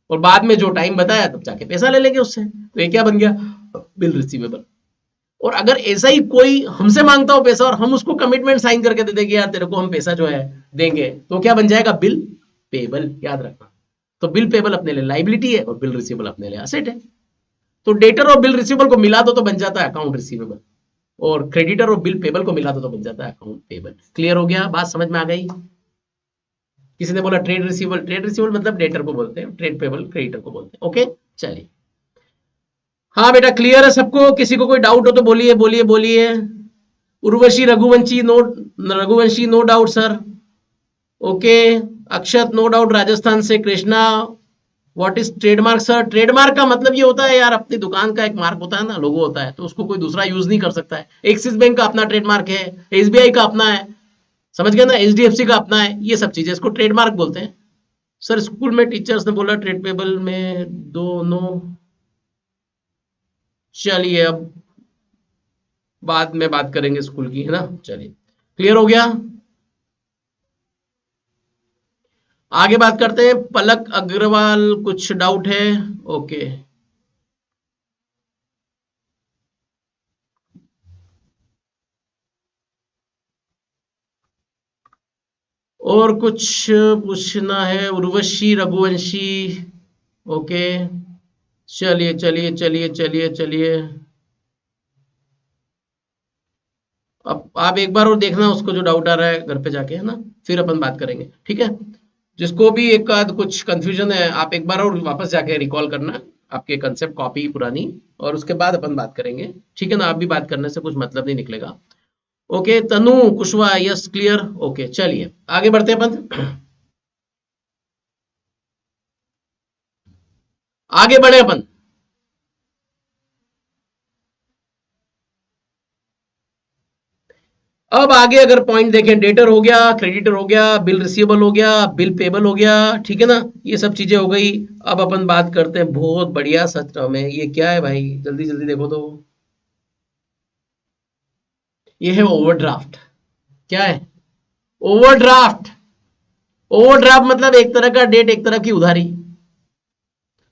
और बाद में जो टाइम बताया तब जाके पैसा ले लेंगे उससे। तो ये क्या बन गया? Bill receivable. और अगर ऐसा ही कोई हमसे मांगता हो पैसा और हम उसको कमिटमेंट साइन करके दे देंगे यार तेरे को हम पैसा जो है देंगे, तो क्या बन जाएगा? Bill payable. याद रखना। तो बिल पेबल अपने लिए लाइबिलिटी है और बिल रिसीवेबल अपने लिए एसेट है। तो डेटर और बिल रिसीवेबल को मिला दो तो बन जाता है अकाउंट रिसीवेबल, और क्रेडिटर और बिल पेबल को मिला दो तो बन जाता है अकाउंट पेबल। क्लियर हो गया? बात समझ में आ गई? किसी ने बोला ट्रेड रिसीवेबल, ट्रेड रिसीवेबल मतलब डेटर को बोलते हैं, ट्रेड पेबल क्रेडिटर को बोलते हैं। ओके चलिए, हाँ बेटा क्लियर है सबको? किसी को कोई डाउट हो तो बोलिए बोलिए बोलिए। Urvashi Raghuvanshi no doubt sir. Okay, Akshat no doubt Rajasthan से। Krishna what is trademark sir? Trademark का मतलब ये होता है यार, अपनी दुकान का एक मार्क होता है ना, लोगो होता है, तो उसको कोई दूसरा यूज नहीं कर सकता है। एक्सिस बैंक का अपना ट्रेडमार्क है, एसबीआई का अपना है, समझ गए ना, एचडीएफसी का अपना है, ये सब चीजें इसको ट्रेडमार्क बोलते हैं। सर स्कूल में टीचर्स ने बोला ट्रेड पेबल में दोनों। चलिए अब बाद में बात करेंगे स्कूल की, है ना। चलिए क्लियर हो गया? आगे बात करते हैं। पलक अग्रवाल कुछ डाउट है? ओके, और कुछ पूछना है? उर्वशी रघुवंशी। ओके, चलिए चलिए चलिए चलिए चलिए। अब आप एक बार और देखना उसको जो डाउट आ रहा है घर पे जाके, है ना, फिर अपन बात करेंगे, ठीक है। जिसको भी एक आध कुछ कंफ्यूजन है आप एक बार और वापस जाके रिकॉल करना आपके कंसेप्ट कॉपी पुरानी, और उसके बाद अपन बात करेंगे, ठीक है ना। आप भी बात करने से कुछ मतलब नहीं निकलेगा। ओके तनु कुशवा, यस क्लियर, ओके चलिए आगे बढ़ते हैं अपन। आगे बढ़े अपन। अब आगे अगर पॉइंट देखें, डेटर हो गया, क्रेडिटर हो गया, बिल रिसीवेबल हो गया, बिल पेबल हो गया, ठीक है ना, ये सब चीजें हो गई। अब अपन बात करते हैं बहुत बढ़िया सच में, ये क्या है भाई, जल्दी जल्दी देखो तो, ये है ओवरड्राफ्ट। क्या है? ओवरड्राफ्ट। ओवरड्राफ्ट मतलब एक तरह का डेट, एक तरह की उधारी।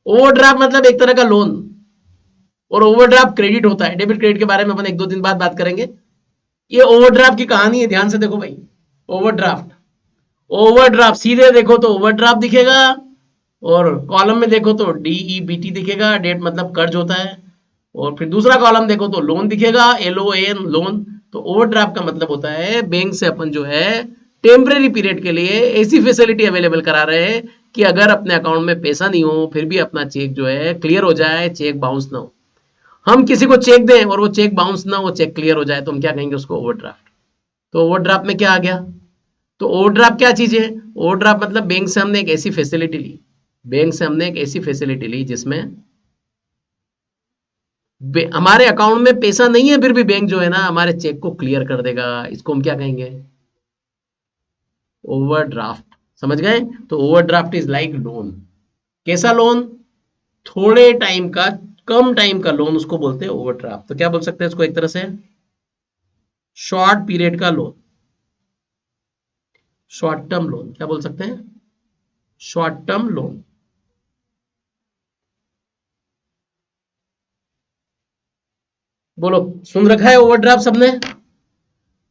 ओवरड्राफ्ट मतलब एक तरह का लोन, और ओवरड्राफ्ट क्रेडिट होता है। डेबिट क्रेडिट के बारे में अपन एक दो दिन बाद बात करेंगे। ये ओवरड्राफ्ट की कहानी है, ध्यान से देखो भाई। ओवरड्राफ्ट, ओवरड्राफ्ट सीधे देखो तो ओवरड्राफ्ट दिखेगा, और कॉलम में देखो तो DEBT दिखेगा, डेट मतलब कर्ज होता है, और फिर दूसरा कॉलम देखो तो लोन दिखेगा, LOAN लोन। तो ओवरड्राफ्ट का मतलब होता है बैंक से अपन जो है टेम्परेरी पीरियड के लिए ऐसी फैसिलिटी अवेलेबल करा रहे हैं कि अगर अपने अकाउंट में पैसा नहीं हो फिर भी अपना चेक जो है क्लियर हो जाए, चेक बाउंस ना हो। हम किसी को चेक दें और वो चेक बाउंस ना हो, चेक क्लियर हो जाए, तो हम क्या कहेंगे उसको? ओवरड्राफ्ट। तो ओवरड्राफ्ट में क्या आ गया? तो ओवरड्राफ्ट क्या चीज है? ओवरड्राफ्ट मतलब बैंक से हमने एक ऐसी फैसिलिटी ली, बैंक से हमने एक ऐसी फैसिलिटी ली जिसमें हमारे अकाउंट में पैसा नहीं है, फिर भी बैंक जो है ना हमारे चेक को क्लियर कर देगा। इसको हम क्या कहेंगे? ओवरड्राफ्ट। समझ गए? तो ओवरड्राफ्ट इज लाइक लोन। कैसा लोन? थोड़े टाइम का, कम टाइम का लोन, उसको बोलते हैं ओवरड्राफ्ट। तो क्या बोल सकते हैं इसको एक तरह से? शॉर्ट पीरियड का लोन, शॉर्ट टर्म लोन। क्या बोल सकते हैं? Short term loan. बोलो, सुन रखा है ओवरड्राफ्ट सबने?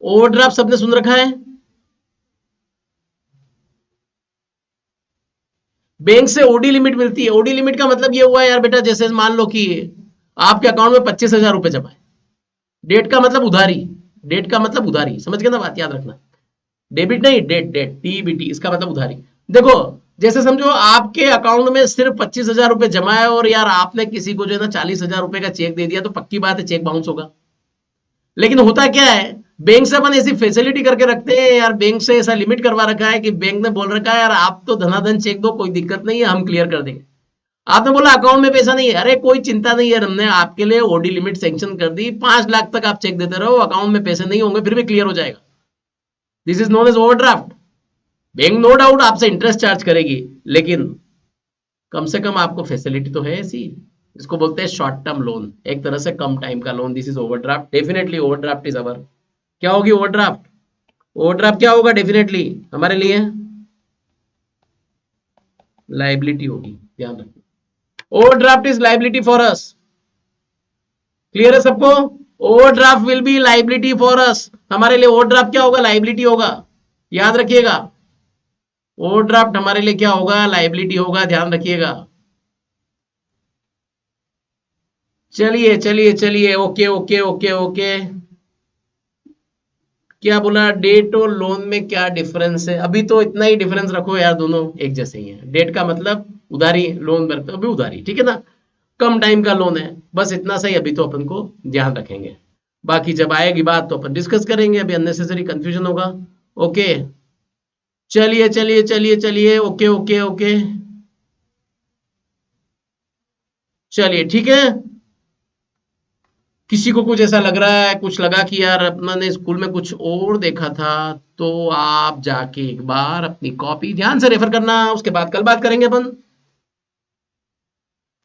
ओवरड्राफ्ट सबने सुन रखा है? बैंक से ओडी लिमिट मिलती है। ओडी लिमिट का मतलब ये हुआ यार बेटा, जैसे मान लो कि आपके अकाउंट में 25,000 रुपए जमा है। डेट का मतलब उधारी, डेट का मतलब उधारी, समझ गए ना बात, याद रखना। डेबिट नहीं, डेट, डेट DBT, इसका मतलब उधारी। देखो, जैसे समझो आपके अकाउंट में सिर्फ 25,000 रुपए जमा है, और यार आपने किसी को जो है ना 40,000 रुपए का चेक दे दिया, तो पक्की बात है चेक बाउंस होगा। लेकिन होता क्या है, बैंक से अपन ऐसी फैसिलिटी करके रखते हैं यार, बैंक से ऐसा लिमिट करवा रखा है कि बैंक ने बोल रखा है यार आप तो धनाधन चेक दो, कोई दिक्कत नहीं है, हम क्लियर कर देंगे। आपने बोला अकाउंट में पैसा नहीं है, अरे कोई चिंता नहीं है, हमने आपके लिए ओडी लिमिट सैंक्शन कर दी, 5 लाख तक आप चेक देते रहो, अकाउंट में पैसे नहीं होंगे फिर भी क्लियर हो जाएगा। This is known as overdraft. Bank no doubt आपसे इंटरेस्ट चार्ज करेगी, लेकिन कम से कम आपको फैसिलिटी तो है ऐसी। इसको बोलते हैं शॉर्ट टर्म लोन, एक तरह से कम टाइम का loan. This is overdraft. Definitely overdraft is our, क्या होगी ओवरड्राफ्ट? ओवरड्राफ्ट क्या होगा डेफिनेटली हमारे लिए? लाइबिलिटी होगी, ध्यान रखना। Overdraft is liability for us. Clear है सबको? Overdraft will be liability for us. हमारे लिए ओवरड्राफ्ट क्या होगा? लाइबिलिटी होगा, याद रखिएगा। ओवरड्राफ्ट हमारे लिए क्या होगा? लाइबिलिटी होगा, ध्यान रखिएगा। चलिए चलिए चलिए, ओके ओके ओके ओके। क्या बोला? डेट और लोन में क्या डिफरेंस है? अभी तो इतना ही डिफरेंस रखो यार, दोनों एक जैसे ही है। डेट का मतलब उधारी, लोन मतलब अभी उधारी, ठीक है ना, कम टाइम का लोन है, बस इतना सही अभी तो अपन को ध्यान रखेंगे। बाकी जब आएगी बात तो अपन डिस्कस करेंगे, अभी अननेसेसरी कंफ्यूजन होगा। ओके चलिए चलिए चलिए चलिए, ओके ओके ओके, चलिए ठीक है। किसी को कुछ ऐसा लग रहा है, कुछ लगा कि यार अपना ने स्कूल में कुछ और देखा था, तो आप जाके एक बार अपनी कॉपी ध्यान से रेफर करना, उसके बाद कल बात करेंगे अपन,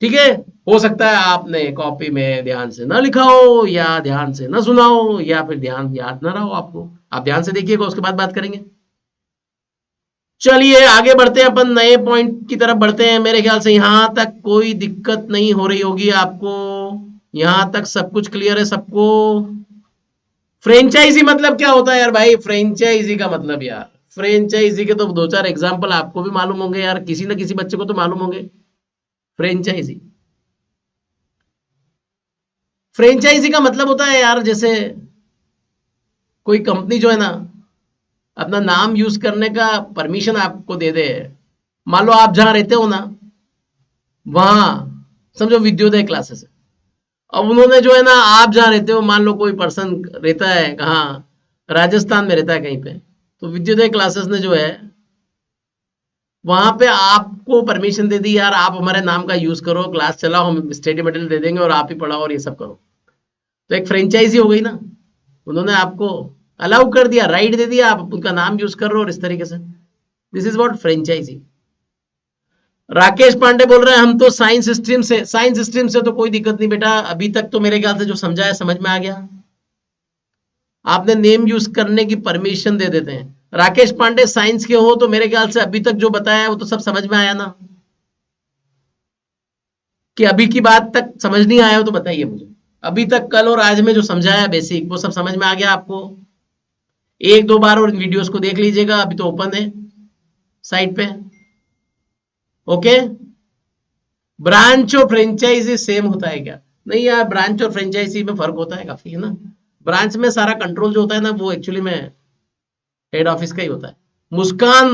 ठीक है। हो सकता है आपने कॉपी में ध्यान से ना लिखा हो, या ध्यान से ना सुना हो, या फिर ध्यान याद ना रहा हो आपको। आप ध्यान से देखिएगा, उसके बाद बात करेंगे। चलिए आगे बढ़ते हैं, अपन नए पॉइंट की तरफ बढ़ते हैं। मेरे ख्याल से यहां तक कोई दिक्कत नहीं हो रही होगी आपको, यहां तक सब कुछ क्लियर है सबको। फ्रेंचाइजी मतलब क्या होता है यार भाई? फ्रेंचाइजी का मतलब यार, फ्रेंचाइजी के तो दो चार एग्जांपल आपको भी मालूम होंगे यार, किसी ना किसी बच्चे को तो मालूम होंगे। फ्रेंचाइजी, फ्रेंचाइजी का मतलब होता है यार, जैसे कोई कंपनी जो है ना अपना नाम यूज करने का परमिशन आपको दे दे, मान लो आप जहां रहते हो ना वहां, समझो विद्योदय क्लासेस है, अब उन्होंने जो है ना आप जहां रहते हो, मान लो कोई पर्सन रहता है कहाँ, राजस्थान में रहता है कहीं पे, तो विद्योदय क्लासेस ने जो है वहां पे आपको परमिशन दे दी, यार आप हमारे नाम का यूज करो, क्लास चलाओ, हम स्टडी मटेरियल दे देंगे और आप ही पढ़ाओ और ये सब करो। तो एक फ्रेंचाइजी हो गई ना, उन्होंने आपको अलाउ कर दिया, राइट दे दिया, आप उनका नाम यूज कर रहे हो और इस तरीके से, this is what franchise. Rakesh Pandey बोल रहे हैं हम तो साइंस स्ट्रीम से, साइंस स्ट्रीम से तो कोई दिक्कत नहीं बेटा, अभी तक तो मेरे ख्याल से जो समझा है समझ में आ गया। आपने नेम यूज करने की परमिशन दे देते हैं। राकेश पांडे साइंस के हो तो मेरे ख्याल से अभी तक जो बताया वो तो सब समझ में आया ना, कि अभी की बात तक समझ नहीं आया हो तो बताइए मुझे, अभी तक कल और आज में जो समझाया बेसिक वो सब समझ में आ गया आपको? एक दो बार और वीडियोस को देख लीजिएगा, अभी तो ओपन है साइट पे। ओके, ब्रांच और फ्रेंचाइजी सेम होता है क्या? नहीं यार, ब्रांच और फ्रेंचाइजी में फर्क होता है काफी, है ना। ब्रांच में सारा कंट्रोल जो होता है ना वो एक्चुअली में हेड ऑफिस का ही होता है। Muskan,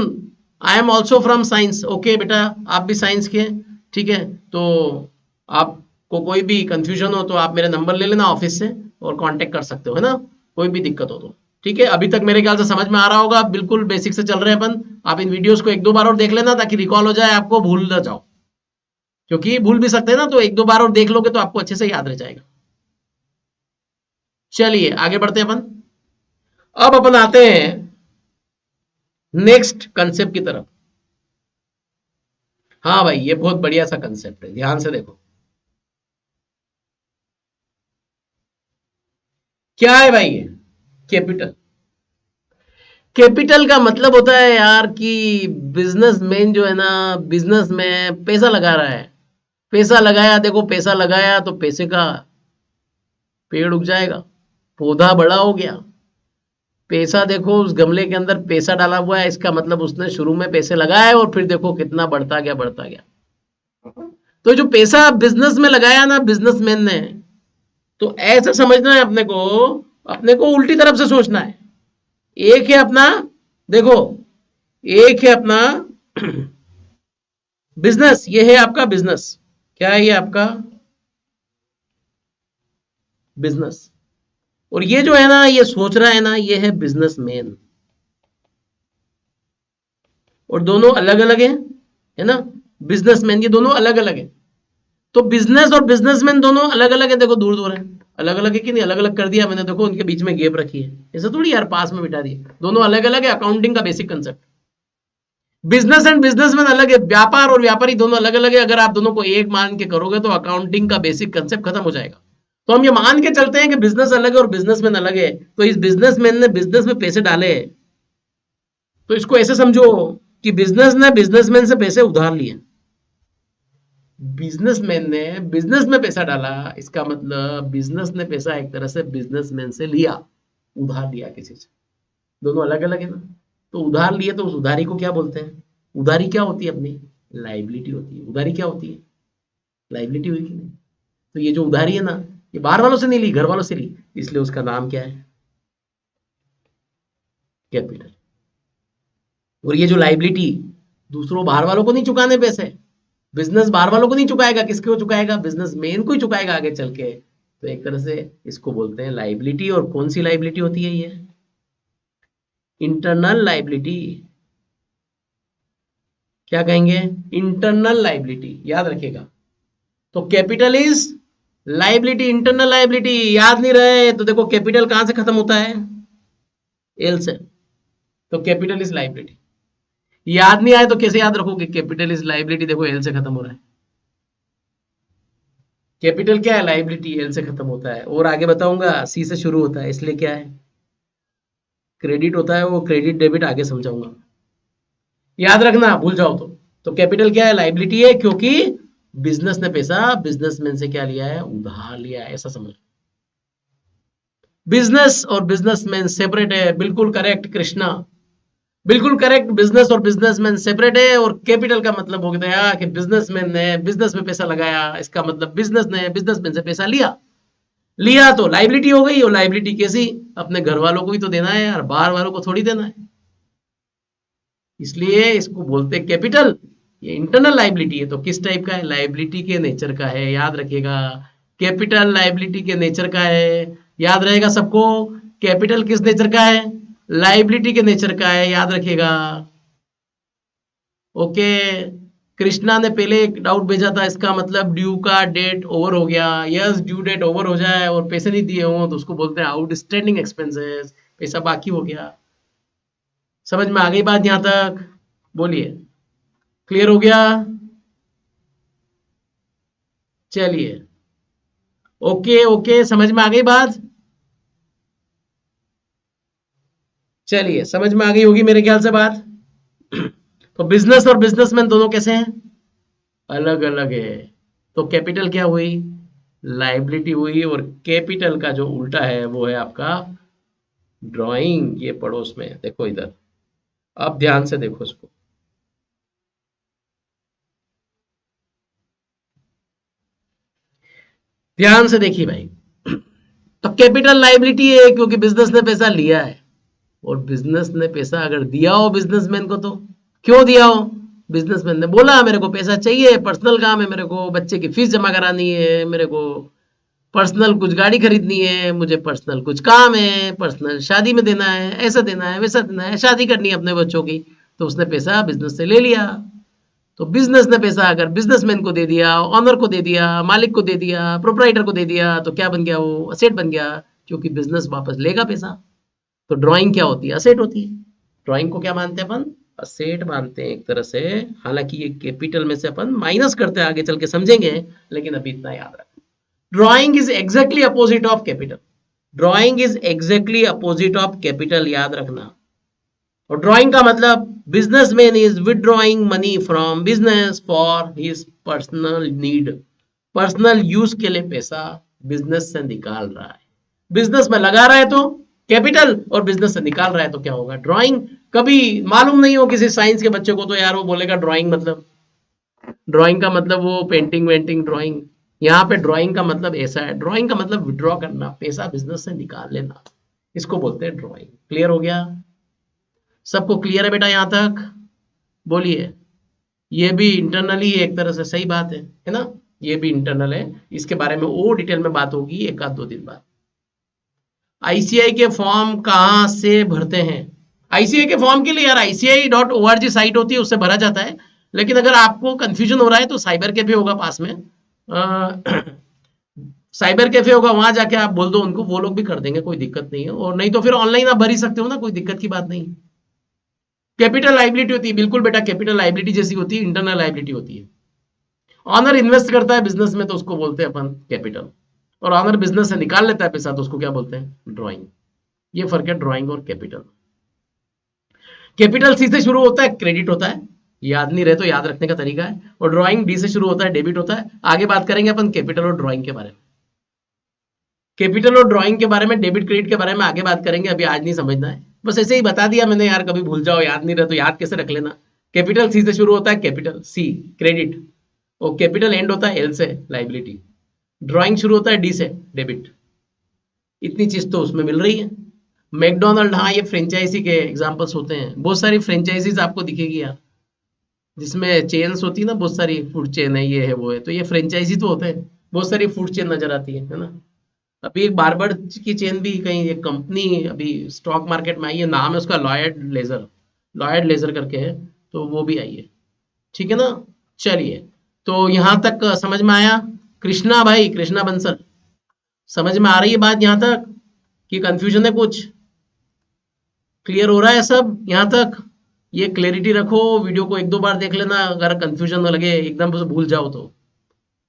I am also from science. Okay बेटा, आप भी साइंस के, ठीक है, तो आपको कोई भी कंफ्यूजन हो तो आप मेरा नंबर ले लेना ऑफिस से और कांटेक्ट कर सकते हो, है ना, कोई भी दिक्कत हो तो, ठीक है। अभी तक मेरे ख्याल से समझ में आ रहा होगा, बिल्कुल बेसिक से चल रहे हैं अपन। आप इन वीडियोस को एक दो बार और देख लेना ताकि रिकॉल हो जाए, आपको भूल ना जाओ, क्योंकि भूल भी सकते हैं ना, तो एक दो बार और देख लोगे तो आपको अच्छे से याद रह जाएगा। चलिए आगे बढ़ते हैं अपन। अब अपन आते हैं नेक्स्ट कंसेप्ट की तरफ। हाँ भाई, ये बहुत बढ़िया सा कंसेप्ट है, ध्यान से देखो क्या है भाई ये कैपिटल। कैपिटल का मतलब होता है यार कि बिजनेसमैन जो है ना, बिजनेस में पैसा लगा रहा है, पैसा लगाया, देखो पैसा लगाया तो पैसे का पेड़ उग जाएगा, पौधा बड़ा हो गया। पैसा देखो उस गमले के अंदर पैसा डाला हुआ है, इसका मतलब उसने शुरू में पैसे लगाए और फिर देखो कितना बढ़ता गया बढ़ता गया। तो जो पैसा बिजनेस में लगाया ना बिजनेसमैन ने, तो ऐसा समझना है अपने को, अपने को उल्टी तरफ से सोचना है। एक है अपना, देखो एक है अपना बिजनेस, ये है आपका बिजनेस, क्या है ये आपका बिजनेस, और ये जो है ना ये सोच रहा है ना ये है बिजनेसमैन, और दोनों अलग अलग है ना, बिजनेसमैन ये दोनों अलग अलग है। तो बिजनेस और बिजनेसमैन दोनों अलग अलग है, देखो दूर दूर है, अलग अलग है कि नहीं, अलग अलग कर दिया मैंने, देखो उनके बीच में गैप रखी है, ऐसा थोड़ी यार पास में बिठा दिए, दोनों अलग अलग है, अकाउंटिंग का basic concept. Business and businessman अलग है, व्यापार और व्यापारी दोनों अलग अलग है, अगर आप दोनों को एक मान के करोगे तो अकाउंटिंग का बेसिक कंसेप्ट खत्म हो जाएगा। तो हम ये मान के चलते हैं कि बिजनेस अलग है और बिजनेसमैन अलग है, तो इस बिजनेसमैन ने बिजनेस में पैसे डाले, तो इसको ऐसे समझो कि बिजनेस ने बिजनेसमैन से पैसे उधार लिए, बिजनेसमैन ने बिजनेस में पैसा डाला, इसका मतलब बिजनेस ने पैसा एक तरह से बिजनेसमैन से लिया, उधार लिया किसी से, दोनों अलग अलग है ना। तो उधार लिए तो उस उधारी को क्या बोलते हैं? उधारी क्या होती है अपनी? लाइबिलिटी होती है। उधारी क्या होती है? लाइबिलिटी हुई कि नहीं? तो ये जो उधारी है ना, ये बाहर वालों से नहीं ली, घर वालों से ली, इसलिए उसका नाम क्या है? कैपिटल। और ये जो लाइबिलिटी, दूसरों बाहर वालों को नहीं चुकाने पैसे, बिजनेस बाहर वालों को नहीं चुकाएगा, किसको चुकाएगा? बिजनेसमैन को ही चुकाएगा आगे चल के। तो एक तरह से इसको बोलते हैं लाइबिलिटी। और कौन सी लाइबिलिटी होती है ये? Internal liability. क्या कहेंगे? इंटरनल लाइबिलिटी, याद रखिएगा। तो capital is liability, internal liability. याद नहीं रहे तो देखो कैपिटल कहां से खत्म होता है? एल से। तो कैपिटल इज लाइबिलिटी। याद नहीं आए तो कैसे याद रखोगे? कैपिटल इज लाइबिलिटी, देखो एल से खत्म हो रहा है। कैपिटल क्या है? लाइबिलिटी, एल से खत्म होता है। और आगे बताऊंगा, सी से शुरू होता है, इसलिए क्या है? क्रेडिट होता है, वो क्रेडिट डेबिट आगे समझाऊंगा, याद रखना भूल जाओ तो कैपिटल क्या है? लाइबिलिटी है, क्योंकि बिजनेस ने पैसा बिजनेसमैन से क्या लिया है? उधार लिया है, ऐसा समझ। बिजनेस और बिजनेसमैन सेपरेट है, बिल्कुल करेक्ट कृष्णा, बिल्कुल करेक्ट। बिजनेस और बिजनेसमैन सेपरेट है। और कैपिटल का मतलब हो गया कि बिजनेसमैन ने बिजनेस में पैसा लगाया, इसका मतलब बिजनेस ने बिजनेसमैन से पैसा लिया। लिया तो लाइबिलिटी हो गई, और लाइबिलिटी कैसी, अपने घर वालों को ही तो देना है यार, बाहर वालों को थोड़ी देना है, इसलिए इसको बोलते हैं कैपिटल। ये इंटरनल लाइबिलिटी है, तो किस टाइप का है, लाइबिलिटी के नेचर का है, याद रखिएगा। कैपिटल लाइबिलिटी के नेचर का है, याद रहेगा सबको। कैपिटल किस नेचर का है, लाइबिलिटी के नेचर का है, याद रखिएगा। ओके, कृष्णा ने पहले एक डाउट भेजा था, इसका मतलब ड्यू का डेट ओवर हो गया। यस, ड्यू डेट ओवर हो जाए और पैसे नहीं दिए हों तो उसको बोलते हैं आउटस्टैंडिंग एक्सपेंसेस, पैसा बाकी हो गया। समझ में आ गई बात यहां तक, बोलिए, क्लियर हो गया? चलिए, ओके ओके, समझ में आ गई बात? चलिए, समझ में आ गई होगी मेरे ख्याल से बात। तो बिजनेस और बिजनेसमैन दोनों कैसे हैं, अलग अलग है। तो कैपिटल क्या हुई, लाइबिलिटी हुई, और कैपिटल का जो उल्टा है वो है आपका ड्राइंग। ये पड़ोस में देखो इधर, आप ध्यान से देखो इसको। ध्यान से देखिए भाई, तो कैपिटल लाइबिलिटी है क्योंकि बिजनेस ने पैसा लिया है, और बिजनेस ने पैसा अगर दिया हो बिजनेसमैन को, तो क्यों दिया हो, बिजनेसमैन ने बोला मेरे को पैसा चाहिए, पर्सनल काम है, मेरे को बच्चे की फीस जमा करानी है, मेरे को पर्सनल कुछ गाड़ी खरीदनी है, मुझे पर्सनल कुछ काम है, पर्सनल शादी में देना है, ऐसा देना है, वैसा देना है, शादी करनी है अपने बच्चों की, तो उसने पैसा बिजनेस से ले लिया। तो बिजनेस ने पैसा अगर बिजनेसमैन को दे दिया, ऑनर को दे दिया, मालिक को दे दिया, प्रोपराइटर को दे दिया, तो क्या बन गया, वो असेट बन गया, क्योंकि बिजनेस वापस लेगा पैसा। तो ड्राइंग क्या होती है, असेट होती है। ड्राइंग को क्या मानते हैं अपन, असेट मानते हैं एक तरह से। हालांकि ये कैपिटल में से अपन माइनस करते हैं, आगे चल के समझेंगे, लेकिन अभी इतना याद रखना, drawing is exactly opposite of capital. Drawing is exactly opposite of capital, याद रखना। और ड्राइंग का मतलब, businessman is withdrawing money from business for his personal need, personal use के लिए पैसा बिजनेस से निकाल रहा है। बिजनेस में लगा रहा है तो कैपिटल, और बिजनेस से निकाल रहा है तो क्या होगा, ड्राइंग। कभी मालूम नहीं हो किसी साइंस के बच्चे को तो यार वो बोलेगा ड्राइंग मतलब, ड्राइंग का मतलब वो पेंटिंग वेंटिंग ड्राइंग। यहाँ पे ड्राइंग का मतलब ऐसा है, ड्राइंग का मतलब विड्रॉ करना, पैसा बिजनेस से निकाल लेना, इसको बोलते हैं ड्राइंग। क्लियर हो गया, सबको क्लियर है बेटा यहां तक, बोलिए। ये भी इंटरनली एक तरह से सही बात है ना, ये भी इंटरनल है, इसके बारे में और डिटेल में बात होगी एक आध दो दिन बाद। आईसीआई के फॉर्म कहाँ से भरते हैं, आईसीआई के फॉर्म के लिए यार ICAI.org साइट होती है, उससे भरा जाता है। लेकिन अगर आपको कंफ्यूजन हो रहा है तो साइबर कैफे होगा पास में, साइबर कैफे होगा, वहां जाके आप बोल दो उनको, वो लोग भी कर देंगे, कोई दिक्कत नहीं है। और नहीं तो फिर ऑनलाइन आप भर ही सकते हो ना, कोई दिक्कत की बात नहीं। कैपिटल लाइबिलिटी होती है, बिल्कुल बेटा कैपिटल लाइबिलिटी जैसी होती है, इंटरनल लाइबिलिटी होती है। ऑनर इन्वेस्ट करता है बिजनेस में तो उसको बोलते हैं अपन कैपिटल, और ऑनर बिजनेस से निकाल लेता है पैसा तो उसको क्या बोलते हैं, ड्राइंग। ये फर्क है ड्राइंग और कैपिटल। कैपिटल सी से शुरू होता है, क्रेडिट होता है, याद नहीं रहे तो याद रखने का तरीका है। और ड्राइंग डी से शुरू होता है, डेबिट होता है। आगे बात करेंगे अपन कैपिटल और ड्राइंग के बारे में, कैपिटल और ड्राइंग के बारे में, डेबिट क्रेडिट के बारे में आगे बात करेंगे, अभी आज नहीं समझना है, बस ऐसे ही बता दिया मैंने यार, कभी भूल जाओ, याद नहीं रहे तो याद कैसे रख लेना। कैपिटल सी से शुरू होता है, कैपिटल सी क्रेडिट, और कैपिटल एंड होता है एल से लाइबिलिटी। ड्राइंग शुरू होता है डी से डेबिट। इतनी चीज तो उसमें मिल रही है। मैकडोनल्ड, हाँ ये फ्रेंचाइजी के एग्जांपल्स होते हैं, बहुत सारी फ्रेंचाइजीज आपको दिखेगी यार, जिसमें चेन्स होती है ना, बहुत सारी फूड चेन है, ये है वो है, तो ये फ्रेंचाइजी तो होते हैं, बहुत सारी फूड चेन नजर आती है ना। अभी एक बार्बर की चेन भी कहीं, एक कंपनी अभी स्टॉक मार्केट में आई है, नाम है उसका लॉयड लेजर, लॉयड लेजर करके है, तो वो भी आई है, ठीक है ना। चलिए, तो यहां तक समझ में आया, कृष्णा भाई, कृष्णा बंसल, समझ में आ रही है बात यहां तक कि कंफ्यूजन है कुछ, क्लियर हो रहा है सब यहां तक? ये क्लैरिटी रखो, वीडियो को एक दो बार देख लेना, अगर कंफ्यूजन न लगे एकदम से भूल जाओ तो।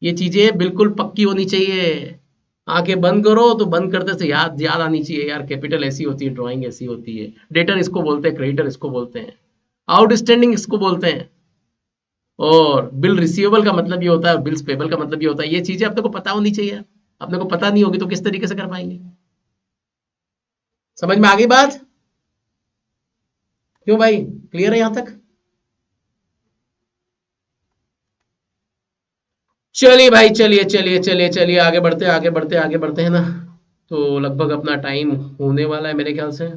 ये चीजें बिल्कुल पक्की होनी चाहिए, आंखें बंद करो तो बंद करते से याद याद आनी चाहिए यार, कैपिटल ऐसी होती है, ड्राइंग ऐसी होती है, डेटर इसको बोलते हैं, क्रेडिटर इसको बोलते हैं, आउटस्टैंडिंग इसको बोलते हैं, और बिल रिसीवेबल का मतलब ये होता है, और बिल्स पेबल का मतलब ये होता है। ये चीजें अपने को पता होनी चाहिए, अपने को पता नहीं होगी तो किस तरीके से कर पाएंगे। समझ में आ गई बात, क्यों भाई, क्लियर है यहां तक? चलिए भाई, चलिए चलिए चलिए चलिए, आगे बढ़ते आगे बढ़ते आगे बढ़ते हैं ना। तो लगभग अपना टाइम होने वाला है मेरे ख्याल से।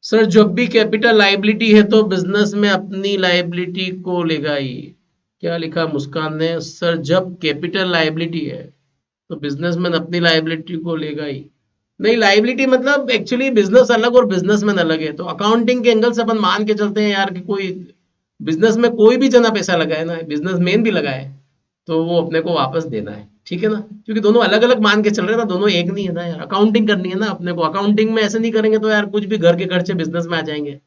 सर जब भी कैपिटल लाइबिलिटी है तो बिजनेस में अपनी लाइबिलिटी को लेगा ही। क्या लिखा मुस्कान ने? सर जब कैपिटल लाइबिलिटी है तो बिजनेसमैन अपनी लाइबिलिटी को लेगा ही। नहीं, लाइबिलिटी मतलब एक्चुअली बिजनेस अलग और बिजनेसमैन अलग है। तो अकाउंटिंग के एंगल से अपन मान के चलते हैं यार कि कोई बिजनेस में कोई भी जना पैसा लगाए ना, बिजनेस मैन भी लगाए, तो वो अपने को वापस देना है, ठीक है ना। क्योंकि दोनों अलग अलग मान के चल रहे हैं ना, दोनों एक नहीं है ना यार। अकाउंटिंग करनी है ना अपने को, अकाउंटिंग में ऐसे नहीं करेंगे तो यार कुछ भी घर के खर्चे बिजनेस में आ जाएंगे,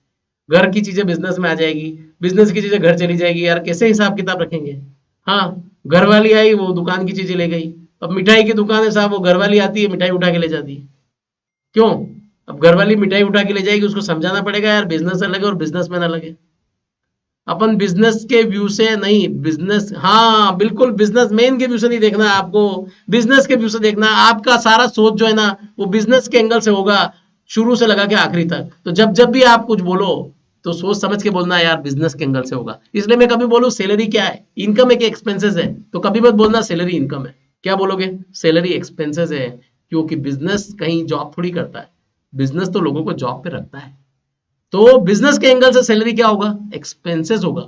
घर की चीजें बिजनेस में आ जाएगी, बिजनेस की चीजें घर चली जाएगी यार, कैसे हिसाब किताब रखेंगे। हाँ, घर वाली आई वो दुकान की चीजें ले गई, अब मिठाई की दुकान है साहब, वो घर वाली आती है मिठाई उठा के ले जाती है, क्यों? अब घर वाली मिठाई उठा के ले जाएगी, उसको समझाना पड़ेगा यार बिजनेस अलग है और बिजनेसमैन अलग है। अपन बिजनेस के व्यू से नहीं, बिजनेस, हाँ बिल्कुल, बिजनेस मैन के व्यू से नहीं देखना है आपको, बिजनेस के व्यू से देखना है। आपका सारा सोच जो है ना वो बिजनेस के एंगल से होगा, शुरू से लगा के आखिरी तक। तो जब जब भी आप कुछ बोलो तो सोच समझ के बोलना है यार, बिजनेस के एंगल से होगा। इसलिए मैं कभी बोलूं सैलरी क्या है, इनकम है कि एक्सपेंसेस है, तो कभी मत बोलना सैलरी इनकम है। क्या बोलोगे? सैलरी एक्सपेंसेस है, क्योंकि बिजनेस कहीं जॉब थोड़ी करता है, बिजनेस तो लोगों को जॉब पे रखता है। तो बिजनेस के एंगल से सैलरी क्या होगा? एक्सपेंसेस होगा,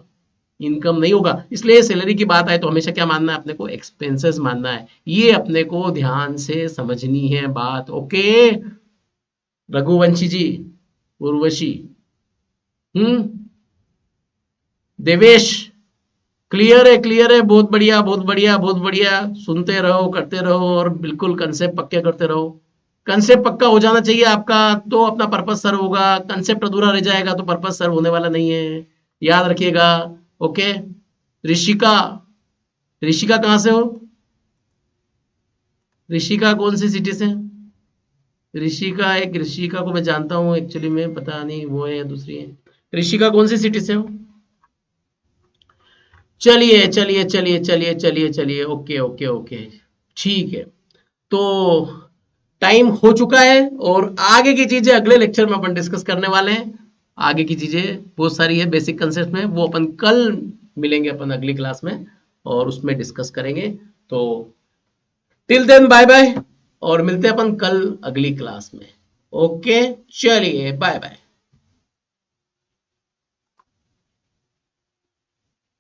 इनकम नहीं होगा। इसलिए सैलरी की बात आए तो हमेशा क्या मानना है अपने को? एक्सपेंसेस मानना है। ये अपने को ध्यान से समझनी है बात। ओके रघुवंशी जी, उर्वशी, देवेश, क्लियर है, क्लियर है, बहुत बढ़िया बहुत बढ़िया बहुत बढ़िया। सुनते रहो, करते रहो और बिल्कुल कंसेप्ट पक्के करते रहो। कंसेप्ट पक्का हो जाना चाहिए आपका, तो अपना पर्पस सर्व होगा। कंसेप्ट अधूरा रह जाएगा तो पर्पस सर्व होने वाला नहीं है, याद रखिएगा। ओके ऋषिका, ऋषिका कहाँ से हो? ऋषिका कौन सी सिटी से? ऋषिका, एक ऋषिका को मैं जानता हूँ एक्चुअली में, पता नहीं वो है या दूसरी है। ऋषिका कौन सी सिटी से हो? चलिए चलिए चलिए चलिए चलिए चलिए, ओके ओके ओके, ठीक है। तो टाइम हो चुका है और आगे की चीजें अगले लेक्चर में अपन डिस्कस करने वाले हैं। आगे की चीजें बहुत सारी है बेसिक कंसेप्ट में, वो अपन कल मिलेंगे अपन अगली क्लास में और उसमें डिस्कस करेंगे। तो टिल देन बाय बाय, और मिलते हैं अपन कल अगली क्लास में। ओके चलिए बाय बाय।